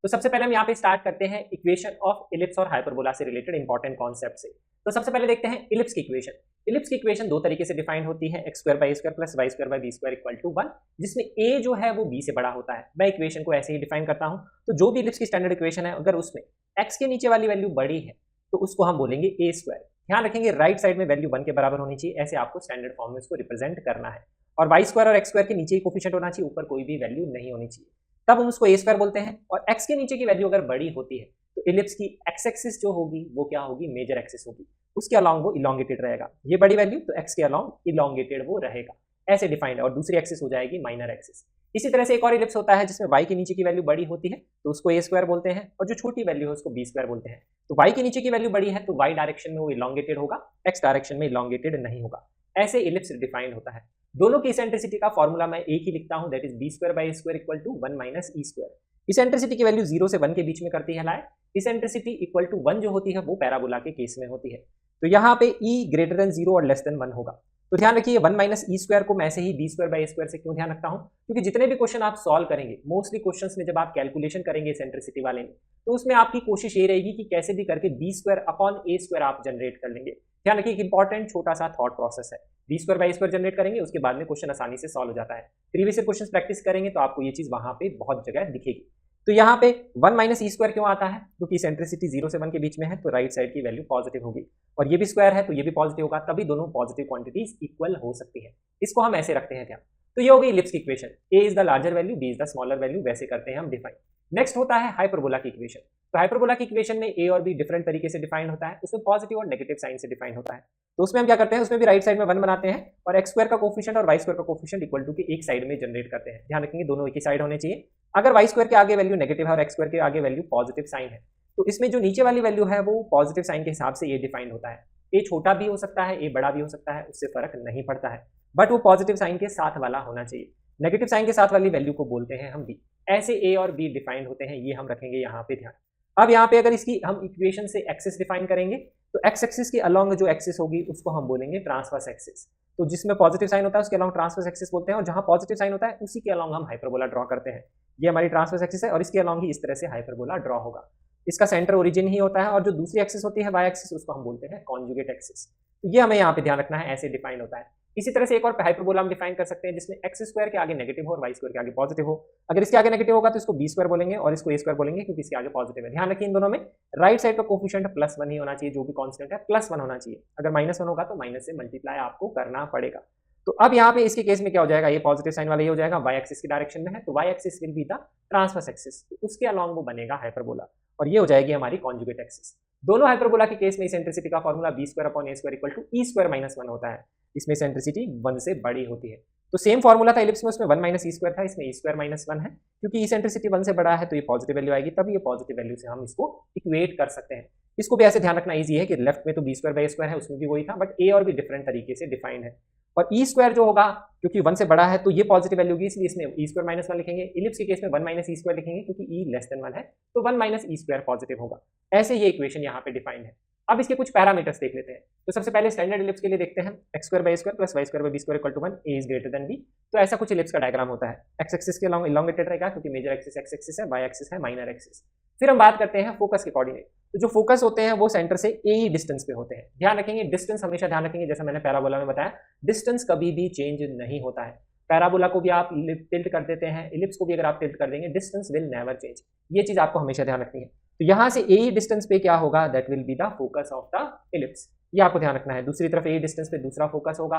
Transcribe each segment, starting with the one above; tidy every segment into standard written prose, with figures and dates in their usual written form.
तो सबसे पहले हम यहाँ पे स्टार्ट करते हैं इक्वेशन ऑफ इलिप्स और हाइपरबोला से रिलेटेड इंपॉर्टेंट कॉन्सेप्ट से। तो सबसे पहले देखते हैं इलिप्स की इक्वेशन। इलिप्स की इक्वेशन दो तरीके से डिफाइंड होती है, x square by square plus y square by b square equal to 1, जिसमें ए जो है वो बी से बड़ा होता है। मैं इक्वेशन को ऐसे ही डिफाइन करता हूँ। तो जो भी इलिप्स की स्टैंडर्ड इक्वेशन है, अगर उसमें एक्स के नीचे वाली वैल्यू बड़ी है तो उसको हम बोलेंगे ए स्क्वायर। ध्यान रखेंगे राइट साइड में वैल्यू 1 के बराबर होनी चाहिए, ऐसे आपको स्टैंडर्ड फॉर्म में इसको रिप्रेजेंट करना है। और वाई स्क्वायर और एक्स स्क्वायर के नीचे ही कोफिशिएंट होना चाहिए, ऊपर कोई भी वैल्यू नहीं होनी चाहिए, तब हम उसको ए स्क्वायर बोलते हैं। और एक्स के नीचे की वैल्यू अगर बड़ी होती है तो इलिप्स की एक्स एक्सिस जो होगी वो क्या होगी, मेजर एक्सिस होगी, उसके अलोंग वो इलोंगेटेड रहेगा। ये बड़ी वैल्यू तो एक्स के अलोंग इलोंगेटेड वो रहेगा, ऐसे डिफाइंड है। और दूसरी एक्सिस हो जाएगी माइनर एक्सिस। इसी तरह से एक और इलिप्स होता है जिसमें y के नीचे की वैल्यू बड़ी होती है तो उसको ए स्क्वायर बोलते हैं, और जो छोटी वैल्यू है उसको बी स्क्वायर बोलते हैं। तो y के नीचे की वैल्यू बड़ी है तो y डायरेक्शन में वो इलोंगेटेड होगा, x डायरेक्शन में इलोंगेटेड नहीं होगा। ऐसे इलिप्स डिफाइंड होता है। दोनों की इसेंट्रिसिटी का फॉर्मूला मैं एक ही लिखता हूं, that is b square by square equal to 1 minus e square. Eccentricity की वैल्यू 0 से 1 के बीच में करती है लाए। इसेंट्रिसिटी इक्वल टू 1 जो होती है वो पैराबोला के केस में होती है। तो यहाँ पे e ग्रेटर देन 0 और लेस देन 1 होगा। तो ध्यान रखिए 1 माइनस ई स्क्वायर को मैं ऐसे ही बी स्क्वायर बाई स्क्वायर से क्यों ध्यान रखता हूं, क्योंकि जितने भी क्वेश्चन आप सॉल्व करेंगे, मोस्टली क्वेश्चंस में जब आप कैलकुलेशन करेंगे इसेंट्रिसिटी वाले में, तो उसमें आपकी कोशिश ये रहेगी कि कैसे भी करके बी स्क्वायर अपॉन ए स्क्वायर आप जनरेट कर लेंगे। ध्यान रखिए एक इंपॉर्टेंट छोटा सा थॉट प्रोसेस है, b square by square generate करेंगे, उसके बाद में क्वेश्चन आसानी से सॉल्व हो जाता है। प्रीवियस क्वेश्चन प्रैक्टिस करेंगे तो आपको ये चीज वहां पे बहुत जगह दिखेगी। तो यहाँ पे 1 माइनस ई स्क्वायर क्यों आता है, क्योंकि इसेंट्रिसिटी 0 से 1 के बीच में है तो राइट साइड की वैल्यू पॉजिटिव होगी, और ये भी स्क्वायर है तो ये भी पॉजिटिव होगा, तभी दोनों पॉजिटिव क्वांटिटीज इक्वल हो सकती है। इसको हम ऐसे रखते हैं ध्यान। तो ये हो गई इलिप्स की equation, a is the larger value, b is the smaller value, वैसे करते हैं हम डिफाइन। नेक्स्ट होता है हाइपरबोला की इक्वेशन। तो हाइपरबोला की इक्वेशन में ए और बी डिफरेंट तरीके से डिफाइन होता है, उसमें पॉजिटिव और नेगेटिव साइन से डिफाइन होता है। तो उसमें हम क्या करते हैं, उसमें भी राइट साइड में 1 बनाते हैं और एक्स स्क्वायर का कोफिशिएंट और वाई स्क्वायर का कोफिशिएंट इक्वल टू के एक साइड में जनरेट करते हैं। ध्यान रखेंगे दोनों एक ही साइड होने चाहिए। अगर वाई स्क्वायर के आगे वैल्यू नेगेटिव है और एक्स स्क्वायर के आगे वैल्यू पॉजिटिव साइन है तो इसमें जो नीचे वाली वैल्यू है वो पॉजिटिव साइन के हिसाब से ये डिफाइन होता है। ए छोटा भी हो सकता है, ए बड़ा भी हो सकता है, उससे फर्क नहीं पड़ता है, बट वो पॉजिटिव साइन के साथ वाला होना चाहिए। नेगेटिव साइन के साथ वाली वैल्यू को बोलते हैं हम बी। ऐसे ए और बी डिफाइन होते हैं, ये हम रखेंगे यहाँ पे ध्यान। अब यहाँ पे अगर इसकी हम इक्वेशन से एक्सिस डिफाइन करेंगे तो एक्स एक्सिस के अलोंग जो एक्सिस होगी उसको हम बोलेंगे ट्रांसवर्स एक्सिस। तो जिसमें पॉजिटिव साइन होता है उसके अलोंग ट्रांसवर्स एक्सिस बोलते हैं, और जहां पॉजिटिव साइन होता है उसी के अलोंग हम हाइपरबोला ड्रॉ करते हैं। ये हमारी ट्रांसवर्स एक्सिस है और इसके अलोंग ही इस तरह से हाइपरबोला ड्रॉ होगा। इसका सेंटर ओरिजिन ही होता है, और जो दूसरी एक्सिस होती है वाई एक्सिस उसको हम बोलते हैं कॉन्जुगेट एक्सिस। तो ये हमें यहाँ पे ध्यान रखना है, ऐसे डिफाइन होता है। इसी तरह से एक और हाइपरबोला हम डिफाइन कर सकते हैं जिसमें एक्स स्क्वायर के आगे नेगेटिव हो और वाई स्क्वायर के आगे पॉजिटिव हो। अगर इसके आगे नेगेटिव होगा तो इसको बी स्क्वायर बोलेंगे और इसको ए स्क्वायर बोलेंगे, क्योंकि इसके आगे पॉजिटिव है। ध्यान रखिए इन दोनों में राइट साइड का कोफिशिएंट +1 ही होना चाहिए, जो भी कांस्टेंट है +1 होना चाहिए। अगर -1 होगा तो माइनस से मल्टीप्लाई आपको करना पड़ेगा। तो अब यहाँ पे इसके केस में क्या हो जाएगा, ये पॉजिटिव साइन वाला ये हो जाएगा, वाई एक्सिस की डायरेक्शन में है तो y axis will be the transverse axis, तो उसके अलोंग वो बनेगा हाइपरबोला, और ये हो जाएगी हमारी कॉन्जुगेट एक्सिस। दोनों हाइपरबोला के केस में इसेंट्रिसिटी का formula b square upon A square equal to e square minus 1 होता है। इसमें इसेंट्रिसिटी 1 से बड़ी होती है। तो सेम फॉर्मूला था इलिप्स में, उसमें 1 माइनस ई स्क्वायर था, इसमें ई स्क्वायर माइनस 1 है। क्योंकि इसेंट्रिसिटी 1 से बड़ा है तो ये पॉजिटिव वैल्यू आएगी, तब ये पॉजिटिव वैल्यू से हम इसको इक्वेट कर सकते हैं। इसको भी ऐसे ध्यान रखना ईजी है कि लेफ्ट में तो बी स्क्वायर बाई स्क्वायर है, उसमें भी वही था, बट ए और भी डिफरेंट तरीके से डिफाइंड है। और ई स्क्वायर जो होगा क्योंकि 1 से बड़ा है तो ये पॉजिटिव वैल्यू होगी, इसलिए इसमें ई स्क्वायर माइनस 1 लिखेंगे। इलिप्स के केस में 1 माइनस ई स्क्वायर लिखेंगे क्योंकि ई लेस देन 1 है, तो 1 माइनस ई स्क्वायर पॉजिटिव होगा। ऐसे ये इक्वेशन यहाँ पे डिफाइंड है। अब इसके कुछ पैरामीटर्स देख लेते हैं। तो सबसे पहले स्टैंडर्ड इलिप्स के लिए देखते हैं, x square by square plus y square by b square equal to 1, a is greater than b. तो ऐसा कुछ इलिप्स का डायग्राम होता है। एक्स एक्सिस के अलोंग इलोंगेटेड रहेगा क्योंकि मेजर एक्सिस एक्स एक्सिस है, वाई एक्सिस है माइनर एक्सिस। फिर हम बात करते हैं फोकस के कोऑर्डिनेट। तो जो फोकस होते हैं वो सेंटर से ए ही डिस्टेंस पे होते हैं। ध्यान रखेंगे डिस्टेंस हमेशा ध्यान रखेंगे, जैसा मैंने पैराबोला में बताया डिस्टेंस कभी भी चेंज नहीं होता है। पैराबोला को भी आप टिल्ट कर देते हैं, इलिप्स को भी अगर आप टिल्ट कर देंगे डिस्टेंस विल नेवर चेंज। ये चीज आपको हमेशा ध्यान रखनी है। तो यहाँ से ए डिस्टेंस पे क्या होगा, that will be the focus of the ellipse, ये आपको ध्यान रखना है। दूसरी तरफ ए डिस्टेंस पे दूसरा फोकस होगा,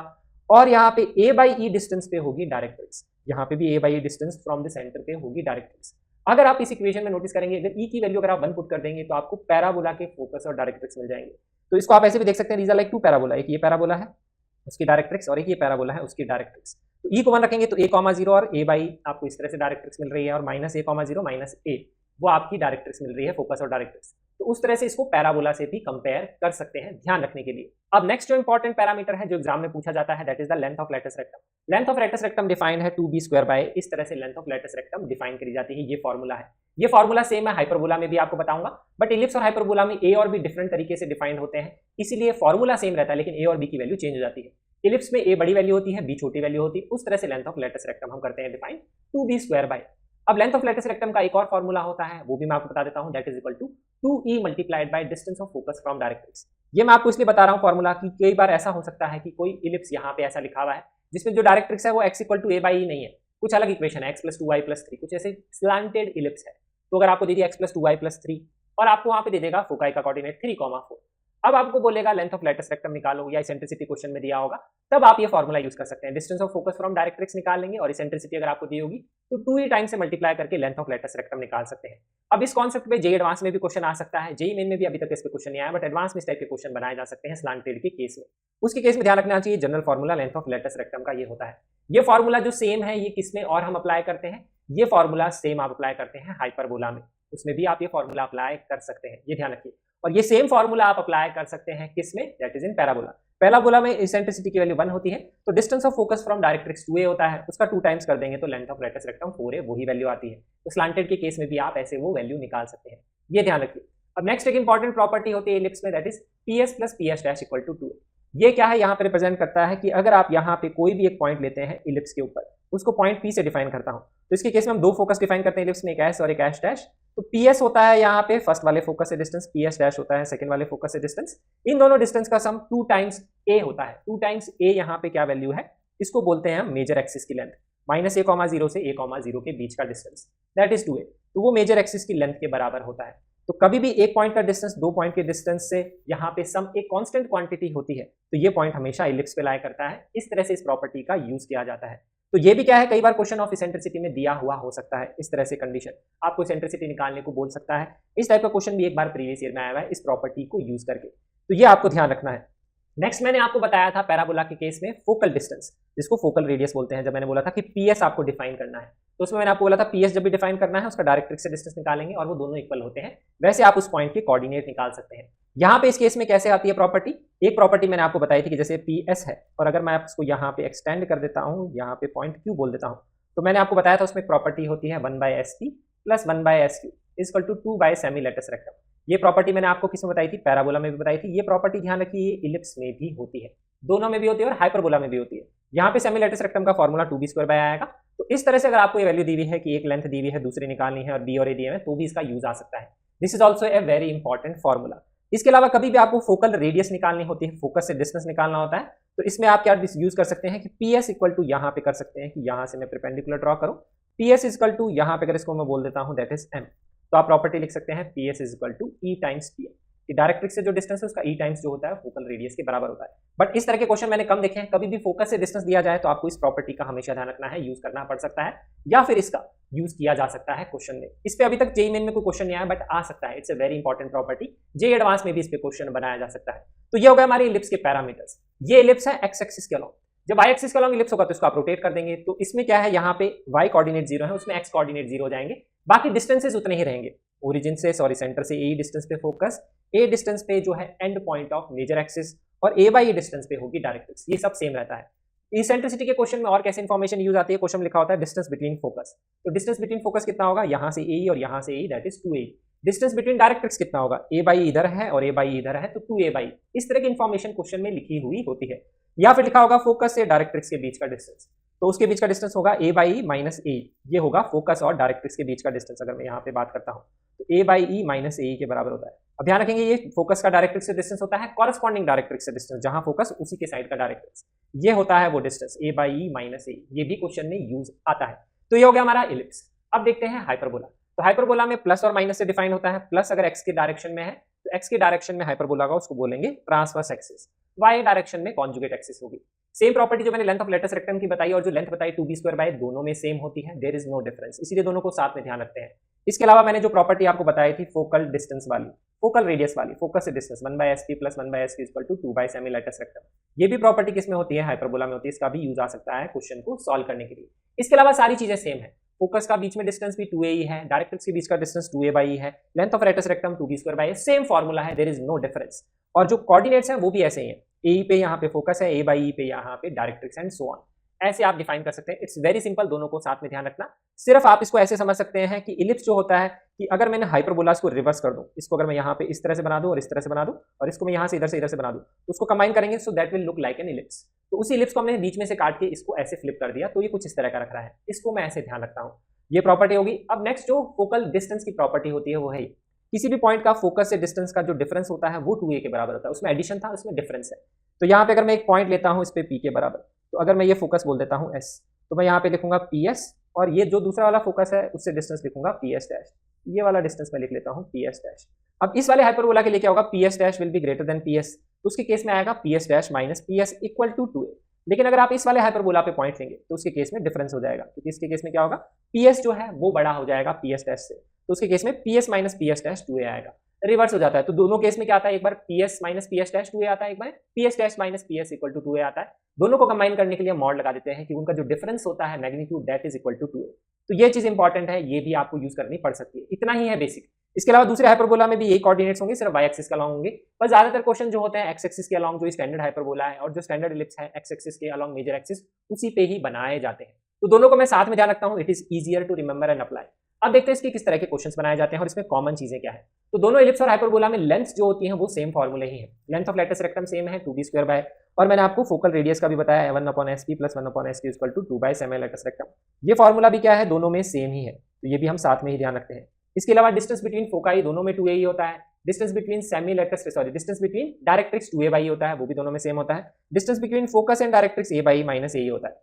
और यहाँ पे ए बाई ई डिस्टेंस पे होगी डायरेक्ट्रिक्स। यहाँ पे भी A by E distance from the centre पे होगी डायरेक्ट्रिक्स। अगर आप इस इक्वेशन में नोटिस करेंगे, अगर ई की वैल्यू अगर आप 1 पुट कर देंगे तो आपको पैराबोला के फोकस और डायरेक्ट्रिक्स मिल जाएंगे। तो इसको आप ऐसे भी देख सकते हैं, दीज आर लाइक 2 पैराबोला, एक ये पैराबोला है उसकी डायरेक्ट्रिक्स और एक ये पैराबोला है उसकी डायरेक्ट्रिक्स। तो ई को 1 रखेंगे तो a,0 और a बाई आपको इस तरह से डायरेक्ट्रिक्स मिल रही है, और -a,0 माइनस a वो आपकी डायरेक्ट्रिक्स मिल रही है, फोकस और डायरेक्ट्रिक्स। तो उस तरह से इसको पैराबोला से भी कंपेयर कर सकते हैं, ध्यान रखने के लिए। अब नेक्स्ट जो इंपॉर्टेंट पैरामीटर है जो एग्जाम में पूछा जाता है, that is the length of latus rectum. Length of latus rectum define है 2b स्क्वायर बाय, इस तरह से length of latus rectum define करी जाती है। ये फॉर्मूला है, ये फॉर्मूला सेम है हाइपरबोला में भी आपको बताऊंगा, बट इलिप्स और हाइपरबोला में ए और बी डिफरेंट तरीके से डिफाइंड होते हैं, इसीलिए फॉर्मूला सेम रहता है लेकिन ए और बी की वैल्यू चेंज हो जाती है। इलिप्स में ए बड़ी वैल्यू होती है, बी छोटी वैल्यू होती है, उस तरह से लेंथ ऑफ लेटस रेक्टम हम करते हैं डिफाइन 2b स्क्वायर बाय। अब लेंथ ऑफ लेटेस्ट रेक्टम का एक और फॉर्मूला होता है, वो भी मैं आपको बता देता हूं, that is equal to 2e multiplied by distance of focus from directrix. ये मैं आपको इसलिए बता रहा हूं फॉर्मूला कि कई बार ऐसा हो सकता है कि कोई इलिप्स यहाँ पे ऐसा लिखा हुआ है जिसमें जो डायरेक्ट्रिक्स है वो x equal to a by E नहीं है, कुछ अलग इक्वेशन है, x प्लस 2y प्लस 3, कुछ ऐसे स्लांटेड इलिप्स है। तो अगर आपको दे दिया x प्लस 2y प्लस 3 और आपको वहां पे दे देगा फोकाई का कोऑर्डिनेट 3,4, अब आपको बोलेगा लेंथ ऑफ लेटेस्ट रेक्टम निकालो या इसेंट्रिसिटी क्वेश्चन में दिया होगा, तब आप ये फॉर्मूला यूज कर सकते हैं। Distance of focus from directrix निकाल लेंगे और इसेंट्रिसिटी अगर आपको दी होगी तो 2e टाइम से मल्टीप्लाई करके लेंथ ऑफ लेटेस्ट रेक्टम निकाल सकते हैं। अब इस कॉन्सेप्ट पे जेई एडवांस में भी क्वेश्चन आ सकता है, जेई मेन में भी अभी तक इस पे क्वेश्चन नहीं आया, बट एडवांस में इस टाइप के क्वेश्चन बनाए जा सकते हैं स्लांटेड के केस में। उसके केस में ध्यान रखना चाहिए general formula length of latus rectum का ये होता है। ये फॉर्मूला जो सेम है ये किसमें और हम अप्लाई करते हैं, ये फॉर्मूला सेम आप अप्लाई करते हैं हाइपरबोला में, उसमें भी आप ये फॉर्मूला अप्लाई कर सकते हैं, ये ध्यान रखिए। और ये सेम फॉर्मूला आप अप्लाई कर सकते हैं किसमें, that is in parabola. Parabola में इसेंट्रिसिटी की वैल्यू 1 होती है, तो distance of focus from directrix 2a होता है, उसका 2 टाइम्स कर देंगे तो length of latus rectum 4a वही वैल्यू आती है। तो स्लांटेड के केस में भी आप ऐसे वो वैल्यू निकाल सकते हैं, ये ध्यान रखिए। अब नेक्स्ट एक इंपॉर्टेंट प्रॉपर्टी होती है इलिप्स में, that is ps plus ps dash equal to 2a। ये क्या है, यहाँ पे रिप्रेजेंट करता है कि अगर आप यहाँ पे कोई भी एक पॉइंट लेते हैं इलिप्स के ऊपर, उसको पॉइंट P से डिफाइन करता हूँ, तो इसके केस में हम दो फोकस डिफाइन करते हैं इलिप्स में, एक S और एक S डैश। तो PS होता है यहाँ पे फर्स्ट वाले फोकस से डिस्टेंस, PS डैश होता है सेकंड वाले फोकस से डिस्टेंस। इन दोनों डिस्टेंस का सम 2 टाइम्स a होता है। 2 टाइम्स a यहाँ पे क्या वैल्यू है, इसको बोलते हैं हम मेजर एक्सिस की लेंथ, -a,0 से a,0 के बीच का डिस्टेंस, दैट इज 2a। तो वो मेजर एक्सिस की लेंथ के बराबर होता है। तो कभी भी एक पॉइंट का डिस्टेंस दो पॉइंट के डिस्टेंस से यहाँ पे सम एक कांस्टेंट क्वांटिटी होती है, तो ये पॉइंट हमेशा इलिप्स पे लाई करता है। इस तरह से इस प्रॉपर्टी का यूज किया जाता है। तो ये भी क्या है, कई बार क्वेश्चन ऑफ इसेंट्रिसिटी में दिया हुआ हो सकता है इस तरह से कंडीशन, आपको इसेंट्रिसिटी निकालने को बोल सकता है। इस टाइप का क्वेश्चन भी एक बार प्रीवियस ईयर में आया हुआ है इस प्रॉपर्टी को यूज करके, तो ये आपको ध्यान रखना है। नेक्स्ट मैंने आपको बताया था पैराबोला के केस में फोकल डिस्टेंस, जिसको फोकल रेडियस बोलते हैं। जब मैंने बोला था कि पीएस आपको डिफाइन करना है, तो उसमें मैंने आपको बोला था पीएस जब भी डिफाइन करना है उसका डायरेक्ट्रिक्स से डिस्टेंस निकालेंगे और वो दोनों इक्वल होते हैं, वैसे आप उस पॉइंट के कोऑर्डिनेट निकाल सकते हैं। यहाँ पे इस केस में कैसे आती है प्रॉपर्टी, एक प्रॉपर्टी मैंने आपको बताई थी कि जैसे पीएस है और अगर मैं उसको यहाँ पे एक्सटेंड कर देता हूँ, यहाँ पे पॉइंट क्यू बोल देता हूँ, तो मैंने आपको बताया था उसमें प्रॉपर्टी होती है 1/SP plus 1/SQ equal to 2 semi latus rectum. ये प्रॉपर्टी मैंने आपको किसमें बताई थी, पैराबोला में भी बताई थी। ये प्रॉपर्टी ध्यान रखिए ये इलिप्स में भी होती है, दोनों में भी होती है और हाइपरबोला में भी होती है। यहाँ पे सेमी लेटेस्ट रेक्टम का फॉर्मूला 2b² आएगा। तो इस तरह से अगर आपको ये वैल्यू दी हुई है कि एक लेंथ दी हुई है दूसरी निकालनी है और बी और ए दिए हैं, तो भी इसका यूज आ सकता है। This is also a very important formula. इसके अलावा कभी भी आपको फोकल रेडियस निकालनी होती है, फोकस से डिस्टेंस निकालना होता है, तो इसमें आप क्या यूज कर सकते हैं कि पीएस इक्वल टू यहाँ पे कर सकते हैं कि यहाँ से मैं परपेंडिकुलर ड्रॉ करूँ, पीएस इक्वल टू यहाँ पे अगर इसको मैं बोल देता हूँ दैट इज एम, तो आप प्रॉपर्टी लिख सकते हैं PS equal to e times P M, कि डायरेक्ट्रिक्स से जो डिस्टेंस है उसका ई टाइम्स जो होता है फोकल रेडियस के बराबर होता है। बट इस तरह के क्वेश्चन मैंने कम देखे हैं, कभी भी फोकस से डिस्टेंस दिया जाए तो आपको इस प्रॉपर्टी का हमेशा ध्यान रखना है, यूज करना पड़ सकता है या फिर इसका यूज किया जा सकता है क्वेश्चन में। इस पे अभी तक जेईई मेन में कोई क्वेश्चन नहीं आया, बट आ सकता है, it's a very important property. JEE advance में भी इस पे क्वेश्चन बनाया जा सकता है। तो ये हो गया हमारे इलिप्स के पैरामीटर्स। ये इलिप्स है एक्स एक्सिस के अलॉन्ग, जब y एक्सिस के अलॉन्ग इलिप्स होगा तो इसको आप रोटेट कर देंगे, तो इसमें क्या है, यहाँ पे y कोऑर्डिनेट 0 है, उसमें x कोऑर्डिनेट 0 हो जाएंगे, बाकी डिस्टेंसेस उतने ही रहेंगे। ओरिजिन से सेंटर से ए डिस्टेंस पे फोकस, ए डिस्टेंस पे जो है end point of major axis, और ए बाई ए डिस्टेंस पे होगी डायरेक्ट्रिक्स, ये सब सेम रहता है। इसेंट्रिसिटी के क्वेश्चन में और कैसे इंफॉर्मेशन यूज आती है, क्वेश्चन में लिखा होता है डिस्टेंस बिटवीन फोकस, तो डिस्टेंस बिटवीन फोकस कितना होगा, यहाँ से ए और यहाँ से A, that is 2a। Distance between directrix कितना होगा, ए बाई इधर है और ए बाई इधर है, तो 2a बाई, इस तरह की इंफॉर्मेशन क्वेश्चन में लिखी हुई होती है। या फिर लिखा होगा फोकस से डायरेक्ट्रिक्स के बीच का डिस्टेंस, तो उसके बीच का डिस्टेंस होगा a बाई माइनस ए, ये होगा फोकस और डायरेक्ट्रिक्स के बीच का डिस्टेंस। अगर मैं यहाँ पे बात करता हूँ तो a बाई ई माइनस ए के बराबर होता है। अब ध्यान रखेंगे ये फोकस का डायरेक्ट्रिक्स से डिस्टेंस होता है, कॉरस्पॉन्डिंग डायरेक्ट्रिक्स से डिस्टेंस, जहां फोकस उसी के साइड का डायरेक्ट्रिक्स, ये होता है वो distance a by E minus A, ये भी क्वेश्चन में यूज आता है। तो ये हो गया हमारा इलिप्स। अब देखते हैं हाइपरबोला। तो हाइपरबोला में प्लस और माइनस से डिफाइन होता है। प्लस अगर एक्स के डायरेक्शन में है तो एक्स के डायरेक्शन में हाइपरबोला का उसको बोलेंगे ट्रांसवर्स एक्सिस, वाई डायरेक्शन में कॉन्जुगेट एक्सिस होगी। सेम प्रॉपर्टी जो मैंने लेंथ ऑफ लेटेस्ट रेक्टम की बताई और जो लेंथ बताई 2b² दोनों में सेम होती है, देयर इज नो डिफरेंस, इसीलिए दोनों को साथ में ध्यान रखते हैं। इसके अलावा मैंने जो प्रॉपर्टी आपको बताई थी फोकल डिस्टेंस वाली, फोकल रेडियस वाली, फोकस से distance 1/SP plus 1/SQ equal to 2 semi latus rectum, ये भी प्रॉपर्टी किसमें होती है, हाइपरबोला में होती है। इसका भी यूज आ सकता है क्वेश्चन को सॉल्व करने के लिए। इसके अलावा सारी चीजें सेम है, फोकस का बीच में डिस्टेंस भी 2a ही है, डायरेक्ट्रिक्स के बीच का डिस्टेंस 2a बाई है, length of latus rectum 2b², same formula है, देयर इज नो डिफरेंस। और जो कोऑर्डिनेट्स हैं वो भी ऐसे ही हैं, ए पे यहाँ पे फोकस है, ए बाई पे यहाँ पे डायरेक्ट्रिक्स एंड सो ऑन, ऐसे आप डिफाइन कर सकते हैं। इट्स वेरी सिंपल, दोनों को साथ में ध्यान रखना। सिर्फ आप इसको ऐसे समझ सकते हैं कि इलिप्स जो होता है कि अगर मैंने हाइपरबोलास को रिवर्स कर दूं, इसको अगर मैं यहाँ पे इस तरह से बना दूं और इस तरह से बना दूं और इसको मैं यहाँ से इधर से बना दूं, तो उसको कंबाइन करेंगे so that will look like an ellipse. तो उसी इलिप्स को हमने बीच में से काट के इसको ऐसे फ्लिप कर दिया, तो ये कुछ इस तरह का रख रहा है, इसको मैं ऐसे ध्यान रखता हूँ। ये प्रॉपर्टी होगी। अब नेक्स्ट जो फोकल डिस्टेंस की प्रॉपर्टी होती है वो है किसी भी पॉइंट का फोकस से डिस्टेंस का जो डिफरेंस होता है वो 2a के बराबर होता है। उसमें एडिशन था, उसमें डिफरेंस है। तो यहाँ पे अगर मैं एक पॉइंट लेता हूँ इस पे p के बराबर, तो अगर मैं ये फोकस बोल देता हूँ s, तो मैं यहाँ पे लिखूंगा ps, और ये जो दूसरा वाला फोकस है उससे डिस्टेंस लिखूंगा ps डैश। ये वाला डिस्टेंस मैं लिख लेता हूँ ps डैश। अब इस वाले हाइपरबोला के लिए क्या होगा, ps dash will be greater than ps, तो उसके केस में आएगा ps dash minus ps equal to 2a। लेकिन अगर आप इस वाले हाइपरबोला पे पॉइंट लेंगे तो उसके केस में डिफरेंस हो जाएगा, क्योंकि इसके केस में क्या होगा, ps जो है वो बड़ा हो जाएगा ps डैश से, तो उसके केस में ps minus ps dash 2a आएगा। रिवर्स हो जाता है, तो दोनों केस में क्या आता है, एक बार ps minus ps dash 2a आता है, एक बार ps dash minus ps equal to 2a आता है। दोनों को कंबाइन करने के लिए मॉड लगा देते हैं कि उनका जो डिफरेंस होता है magnitude that is equal to 2a। तो ये चीज इंपॉर्टेंट है, ये भी आपको यूज करनी पड़ सकती है। इतना ही है बेसिक। इसके अलावा दूसरे हाइपरबोला में भी यही कोऑर्डिनेट्स होंगे, सिर्फ y एक्सिस के अलोंग होंगे, पर ज्यादातर क्वेश्चन जो होते हैं x एक्सिस के अलोंग जो स्टैंडर्ड हाइपरबोला है और जो स्टैंडर्ड इलिप्स है x एक्सिस के अलोंग मेजर एक्सिस, उसी पे ही बनाए जाते हैं। तो दोनों को मैं साथ में ध्यान रखता हूं, it is easier to remember and apply. अब देखते हैं इसके किस तरह के क्वेश्चंस बनाए जाते हैं और इसमें कॉमन चीजें क्या है। तो दोनों इलिप्स और हाइपरबोला में लेंथ जो होती है वो सेम फॉर्मूले ही है। Length of latus rectum same है 2b² बाय, और मैंने आपको फोकल रेडियस का भी बताया 1/sp plus 1/sq equal to 2 by semi latus rectum. ये फॉर्मूला भी क्या है, दोनों में सेम ही है, तो ये भी हम साथ में ही ध्यान रखते हैं। इसके अलावा डिस्टेंस बिटवीन फोकाई दोनों में 2a ही होता है। Distance between semi latus distance between directrix 2a by होता है, वो भी दोनों में सेम होता है। Distance between focus and directrix a by minus a होता है,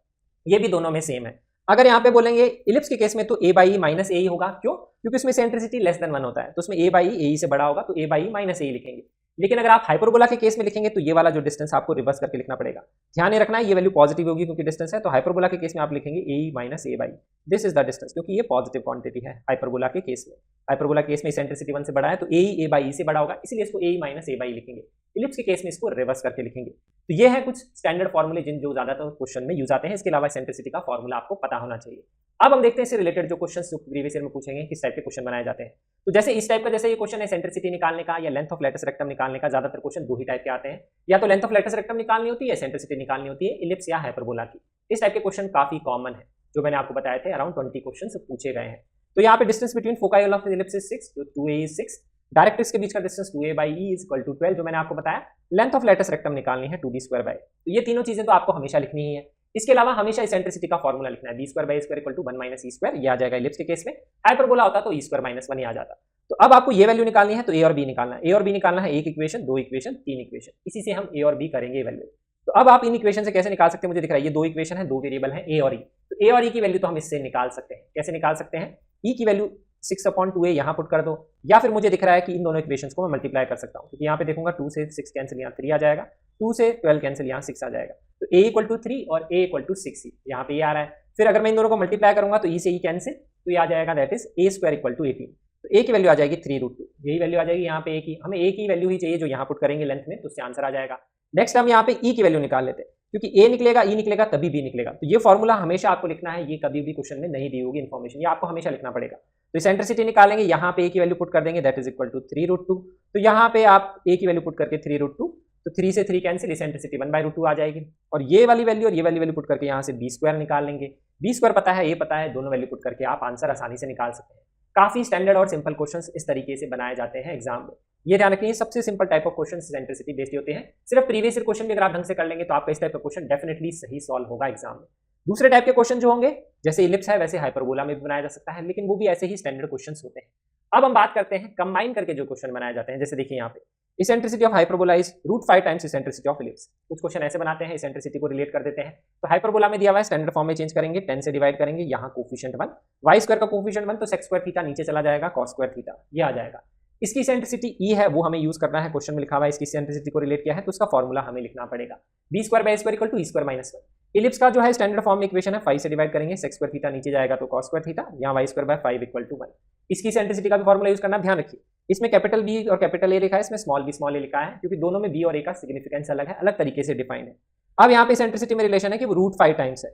ये भी दोनों में सेम है। अगर यहाँ पे बोलेंगे इलिप्स के केस में तो a बाई माइनस a होगा, क्यों, क्योंकि उसमें सेंट्रिसिटी लेस देन 1 होता है, तो उसमें a बाई a से बड़ा होगा, तो a बाई माइनस a लिखेंगे। लेकिन अगर आप हाइपरबोला के केस में लिखेंगे तो ये वाला जो डिस्टेंस आपको रिवर्स करके लिखना पड़ेगा। ध्यान रखना है ये वैल्यू पॉजिटिव होगी क्योंकि डिस्टेंस है, तो हाइपरबोला के केस में आप लिखेंगे a minus a by, this is the distance, क्योंकि ये पॉजिटिव क्वांटिटी है हाइपरबोला के केस में। हाइपरबोला के केस में सेंट्रिसिटी 1 से बड़ा है तो a बाई से बड़ा होगा, इसलिए इसको a माइनस a बाई लिखेंगे। इलिप्स के केस में इसको रिवर्स करके लिखेंगे। तो ये है कुछ स्टैंडर्ड फॉर्मूले जिन जो ज्यादातर क्वेश्चन में यूज आते हैं। इसके अलावा सेंट्रिसिटी का फॉर्मूला आपको पता होना चाहिए। अब हम देखते हैं इससे रिलेटेड जो क्वेश्चन जो प्रीवियस ईयर में पूछेंगे किस टाइप के क्वेश्चन बनाए जाते हैं। तो जैसे इस टाइप का, जैसे ये क्वेश्चन है सेंट्रिसिटी निकालने का या लेंथ ऑफ लेटस रेक्टम निकालने का, ज्यादातर क्वेश्चन दो ही टाइप के आते हैं, या तो लेंथ ऑफ लेटस रेक्टम निकालनी होती है, सेंट्रिसिटी निकालनी होती है इलिप्स या हाइपरबोला की। इस टाइप के क्वेश्चन काफी कॉमन है, जो मैंने आपको बताए थे, अराउंड 20 क्वेश्चन पूछे गए हैं। तो यहाँ पे distance between foci of ellipse is 6, तो 2a इज 6, डायरेक्ट्रिक्स के बीच का distance 2a by e is equal to 12, जो मैंने आपको बताया। लेंथ ऑफ लेटस रेक्टम निकालनी है 2b² बाई, तो ये तीनों चीजें तो आपको हमेशा लिखनी ही है। इसके अलावा हमेशा इसेंट्रिसिटी का फॉर्मूला लिखना है, b² by a² equal to 1 minus e², ये आ जाएगा इलिप्स के केस में। हाइपरबोला होता तो e² माइनस 1 ही आ जाता। तो अब आपको ये वैल्यू निकालनी है, तो a और b निकालना है। a और b निकालना है, एक इक्वेशन, दो इक्वेशन, तीन इक्वेशन, इसी से हम a और b करेंगे वैल्यू। तो अब आप इन इक्वेशन से कैसे निकाल सकते हैं, मुझे दिख रहा है ये दो इक्वेशन है, दो वेरिएबल है a और e। तो a और e की वैल्यू तो हम इससे निकाल सकते हैं। कैसे निकाल सकते हैं, e की वैल्यू 6/2a यहाँ पुट कर दो, या फिर मुझे दिख रहा है कि इन दोनों इक्वेशंस को मैं मल्टीप्लाई कर सकता हूँ, क्योंकि यहाँ पे देखूंगा 2 से 6 कैंसिल, यहाँ 3 आ जाएगा, 2 से 12 कैंसिल, यहाँ 6 आ जाएगा। तो a इक्वल टू 3 और a इक्वल टू 6 यहाँ पे ये आ रहा है। फिर अगर मैं इन दोनों को मल्टीप्लाई करूंगा तो e से e कैंसिल, तो ये आ जाएगा that is a² equal to 18। तो a की वैल्यू आ जाएगी 3√2, यही वैल्यू आ जाएगी यहाँ पे a की। हमें a की वैल्यू ही चाहिए जो यहाँ पुट करेंगे लेंथ में, तो उससे आंसर आ जाएगा। नेक्स्ट हम यहाँ पे e की वैल्यू निकाल लेते हैं, क्योंकि a निकलेगा e निकलेगा तभी b निकलेगा। तो ये फॉर्मूला हमेशा आपको लिखना है, ये कभी भी क्वेश्चन में नहीं दी होगी इन्फॉर्मेशन, ये आपको हमेशा लिखना पड़ेगा। तो सेंट्रिसिटी निकालेंगे, यहाँ पे a की वैल्यू पुट कर देंगे, दैट इज इक्वल टू 3√2। तो यहाँ पे आप a की वैल्यू पुट करके 3√2, तो 3 से 3 कैंसिल, सेंट्रिसिटी 1/√2 आ जाएगी। और ये वाली वैल्यू और ये वाली वैल्यू पुट करके यहाँ से b² निकाल लेंगे। b² पता है, a पता है, दोनों वैल्यू पुट करके आप आंसर आसानी से निकाल सकते हैं। काफी स्टैंडर्ड और सिंपल क्वेश्चंस इस तरीके से बनाए जाते हैं एग्जाम में। ये ध्यान रखिए, सबसे simple type of question centricity based होते हैं। सिर्फ प्रीवियस ईयर क्वेश्चन भी अगर आप ढंग से कर लेंगे तो आपका इस टाइप का क्वेश्चन डेफिनेटली सही सॉल्व होगा एग्जाम में। दूसरे टाइप के क्वेश्चन जो होंगे, जैसे इलिप्स है वैसे हाइपरबोला में भी बनाया जा सकता है, लेकिन वो भी ऐसे ही स्टैंडर्ड क्वेश्चन होते हैं। अब हम बात करते हैं कंबाइन करके जो क्वेश्चन बनाए जाते हैं। जैसे देखिए यहाँ पे eccentricity of hyperbola is √5 times eccentricity of ellipse. कुछ क्वेश्चन ऐसे बनाते हैं, इसेंट्रिसिटी को रिलेट कर देते हैं। तो हाइपरबोला में दिया हुआ है, स्टैंडर्ड फॉर्म में चेंज करेंगे, 10 से डिवाइड करेंगे, यहाँ कोफिशिएंट 1, y² का कोफिशिएंट 1, तो sec² थीटा नीचे चला जाएगा, cos² थीटा ये आ जाएगा। इसकी इसेंट्रिसिटी e है, वो हमें यूज करना है, क्वेश्चन में लिखा हुआ है इसकी इसेंट्रिसिटी को रिलेट किया है, तो उसका फॉर्मूला हमें लिखना पड़ेगा, b² by a² equal to e² minus 1। Ellipse का जो है स्टैंडर्ड फॉर्म में इक्वेशन है, 5 से डिवाइड करेंगे, sec² थीटा नीचे जाएगा तो cos² थीटा, यहाँ y² बाई 5 इक्वल टू 1। इसकी इसेंट्रिसिटी का भी फॉर्मूला यूज करना, ध्यान रखिए इसमें कैपिटल B और कैपिटल A लिखा है, इसमें स्मॉल b स्मॉल a लिखा है, क्योंकि दोनों में b और a का सिग्निफिकेंस अलग है, अलग तरीके से डिफाइन है। अब यहाँ पे इसेंट्रिसिटी में रिलेशन है कि वो √5 टाइम्स है,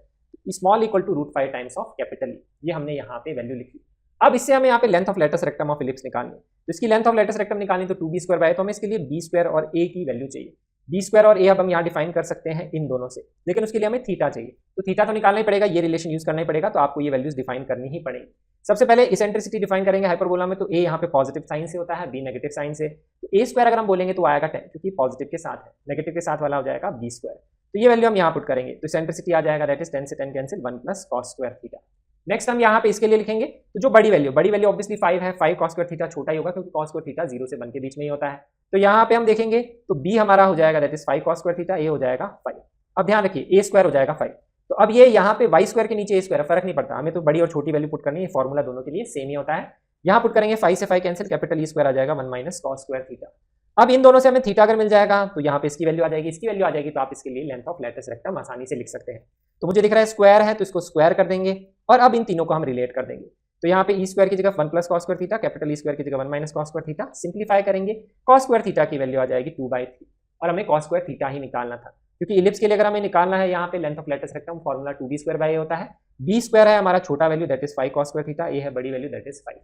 small equal to √5 times of capital E, ये हमने यहाँ पे वैल्यू लिखी। अब इससे हमें यहाँ पे length of latus rectum of ellipse निकालनी है, तो इसकी लेंथ ऑफ लेटस रेक्टम निकालनी तो 2b² बाय, तो हमें इसके लिए b² और a की वैल्यू चाहिए। b² और a अब हम यहाँ डिफाइन कर सकते हैं इन दोनों से, लेकिन उसके लिए हमें थीटा चाहिए, तो थीटा तो निकालना ही पड़ेगा, ये रिलेशन यूज करना ही पड़ेगा, तो आपको ये वैल्यूज डिफाइन करनी ही पड़ेगी। सबसे पहले इसेंट्रिसिटी डिफाइन करेंगे हाइपरबोला में, तो a यहाँ पे पॉजिटिव साइन से होता है, b नेगेटिव साइन से, तो a² अगर हम बोलेंगे तो आएगा 10, क्योंकि पॉजिटिव के साथ है, नेगेटिव के साथ वाला हो जाएगा b²। तो ये वैल्यू हम यहाँ पुट करेंगे, तो इसेंट्रिसिटी आ जाएगा दैट इज 10 से 10 cancel, 1 plus cos² theta. Next हम यहाँ पे इसके लिए लिखेंगे तो जो बड़ी वैल्यू ऑब्वियसली 5 है, 5 cos स्क्वायर थीटा छोटा ही होगा क्योंकि cos स्क्वायर थीटा 0 से 1 के बीच में ही होता है। तो यहाँ पे हम देखेंगे तो b हमारा हो जाएगा that is 5 cos square theta, a हो जाएगा 5। अब ध्यान रखिए a स्क्वायर हो जाएगा 5। तो अब ये यहाँ पे y स्क्वायर के नीचे a स्क्वायर फर्क नहीं पड़ता, हमें तो बड़ी और छोटी वैल्यू पुट करनी है, फॉर्मूला दोनों के लिए सेम ही होता है। यहाँ पुट करेंगे 5 से 5 कैंसिल, कैपिटल E स्क्वायर आ जाएगा 1 माइनस cos स्क्वायर थीटा। अब इन दोनों से हमें थीटा अगर मिल जाएगा तो यहाँ पे इसकी वैल्यू आ जाएगी, इसकी वैल्यू आ जाएगी, तो आप इसके लिए लेंथ ऑफ लेटस रेक्टम आसानी से लिख सकते हैं। तो मुझे दिख रहा है स्क्वायर है तो इसको स्क्वायर कर देंगे और अब इन तीनों को हम रिलेट कर देंगे। तो यहाँ पे ई स्क्वायर की जगह 1 plus cos square theta, capital E square की जगह 1 minus cos square theta, simplify करेंगे cos स्क्वायर थीटा की वैल्यू आ जाएगी 2/3 और हमें cos स्क्वायर थीटा ही निकालना था क्योंकि इलिप्स के लिए अगर हमें निकालना है यहाँ पे length of latus rectum formula 2b square by a होता है। b स्क्वायर है हमारा छोटा value that is 5 cos square theta, a है बड़ी वैल्यू दैट इज 5।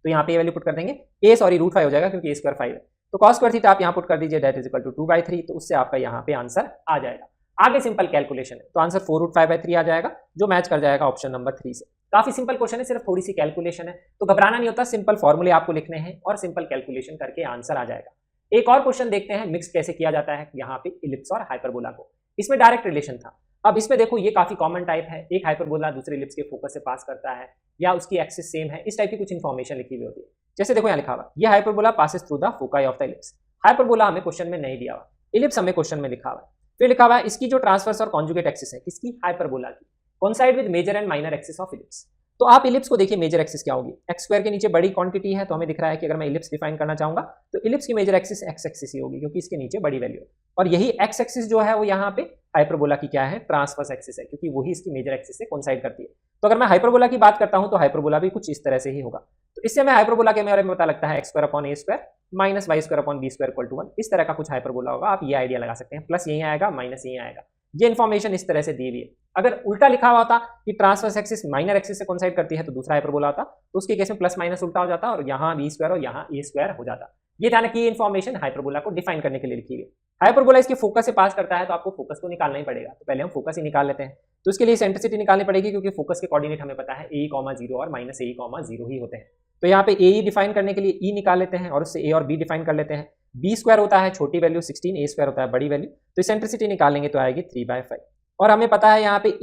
तो यहाँ पे ये वैल्यू पुट कर देंगे, √5 हो जाएगा क्योंकि a स्क्वायर 5 है। तो cos स्क्वायर थीटा आप यहाँ पुट कर दीजिए दैट इज इक्वल टू 2/3, तो उससे आपका यहाँ पे आंसर आ जाएगा। आगे सिंपल कैलकुलेशन है तो आंसर 4√5/3 आ जाएगा जो मैच कर जाएगा ऑप्शन नंबर 3 से। काफी सिंपल क्वेश्चन है, सिर्फ थोड़ी सी कैलकुलेशन है तो घबराना नहीं होता, सिंपल फॉर्मूले आपको लिखने हैं और सिंपल कैलकुलेशन करके आंसर आ जाएगा। एक और क्वेश्चन देखते हैं मिक्स कैसे किया जाता है यहाँ पे इलिप्स और हाइपरबोला को। इसमें डायरेक्ट रिलेशन था। अब इसमें देखो ये काफी कॉमन टाइप है, एक हाइपरबोला दूसरे इलिप्स के फोकस से पास करता है या उसकी एक्सिस सेम है, इस टाइप की कुछ इन्फॉर्मेशन लिखी हुई होती है। जैसे देखो यहाँ लिखा हुआ ये hyperbola passes through the foci of the ellipse. Hyperbola हमें क्वेश्चन में नहीं दिया हुआ, इलिप्स हमें क्वेश्चन में लिखा हुआ है। फिर लिखा हुआ है इसकी जो ट्रांसवर्स और कॉन्जुगेट एक्सिस है किसकी, हाइपरबोला की, coincide with major and minor axis of ellipse. तो आप इलिप्स को देखिए मेजर एक्सिस क्या होगी, एक्स स्क्वायर के नीचे बड़ी क्वांटिटी है तो हमें दिख रहा है कि अगर मैं इलिप्स डिफाइन करना चाहूंगा तो इलिप्स की मेजर एक्सिस एक्स एक्सिस ही होगी क्योंकि इसके नीचे बड़ी वैल्यू है, और यही एक्स एक्सिस जो है वो यहाँ पे हाइपरबोला की क्या है, ट्रांसवर्स एक्सिस है क्योंकि वही इसकी मेजर एक्सिस से कोइंसाइड करती है। तो अगर मैं हाइपरबोला की बात करता हूं तो हाइपरबोला भी कुछ इस तरह से ही होगा। तो इससे हमें हाइपरबोला के बारे में पता लगता है x² upon a square minus y² upon b square equal to 1, इस तरह का कुछ हाइपरबोला होगा। आप ये आइडिया लगा सकते हैं, प्लस यही आएगा माइनस यही आएगा, ये इन्फॉर्मेशन इस तरह से दी हुई है। अगर उल्टा लिखा हुआ होता कि ट्रांसवर्स एक्सिस माइनर एक्सिस से कोइंसाइड करती है तो दूसरा हाइपरबोला होता, तो उसके केस में प्लस माइनस उल्टा हो जाता और यहाँ b स्क्वायर और यहाँ a स्क्वायर हो जाता। ये ध्यान रखिए, इन्फॉर्मेशन हाइपरबोला को डिफाइन करने के लिए लिखी हुई। हाइपरबोला इसके फोकस से पास करता है तो आपको फोकस तो निकालना ही पड़ेगा, तो पहले हम फोकस ही निकाल लेते हैं। तो इसके लिए सेंट्रिसिटी निकालनी पड़ेगी क्योंकि फोकस के कोऑर्डिनेट हमें पता है a, 0 और माइनस a, 0 ही होते हैं। तो यहाँ पे ए डिफाइन करने के लिए e निकाल लेते हैं और उससे a और b डिफाइन कर लेते हैं। b स्क्वायर होता है छोटी वैल्यू 16, a स्क्वायर होता है बड़ी वैल्यू, तो सेंट्रिसिटी निकालेंगे तो आएगी 3/5 और हमें पता है यहाँ पे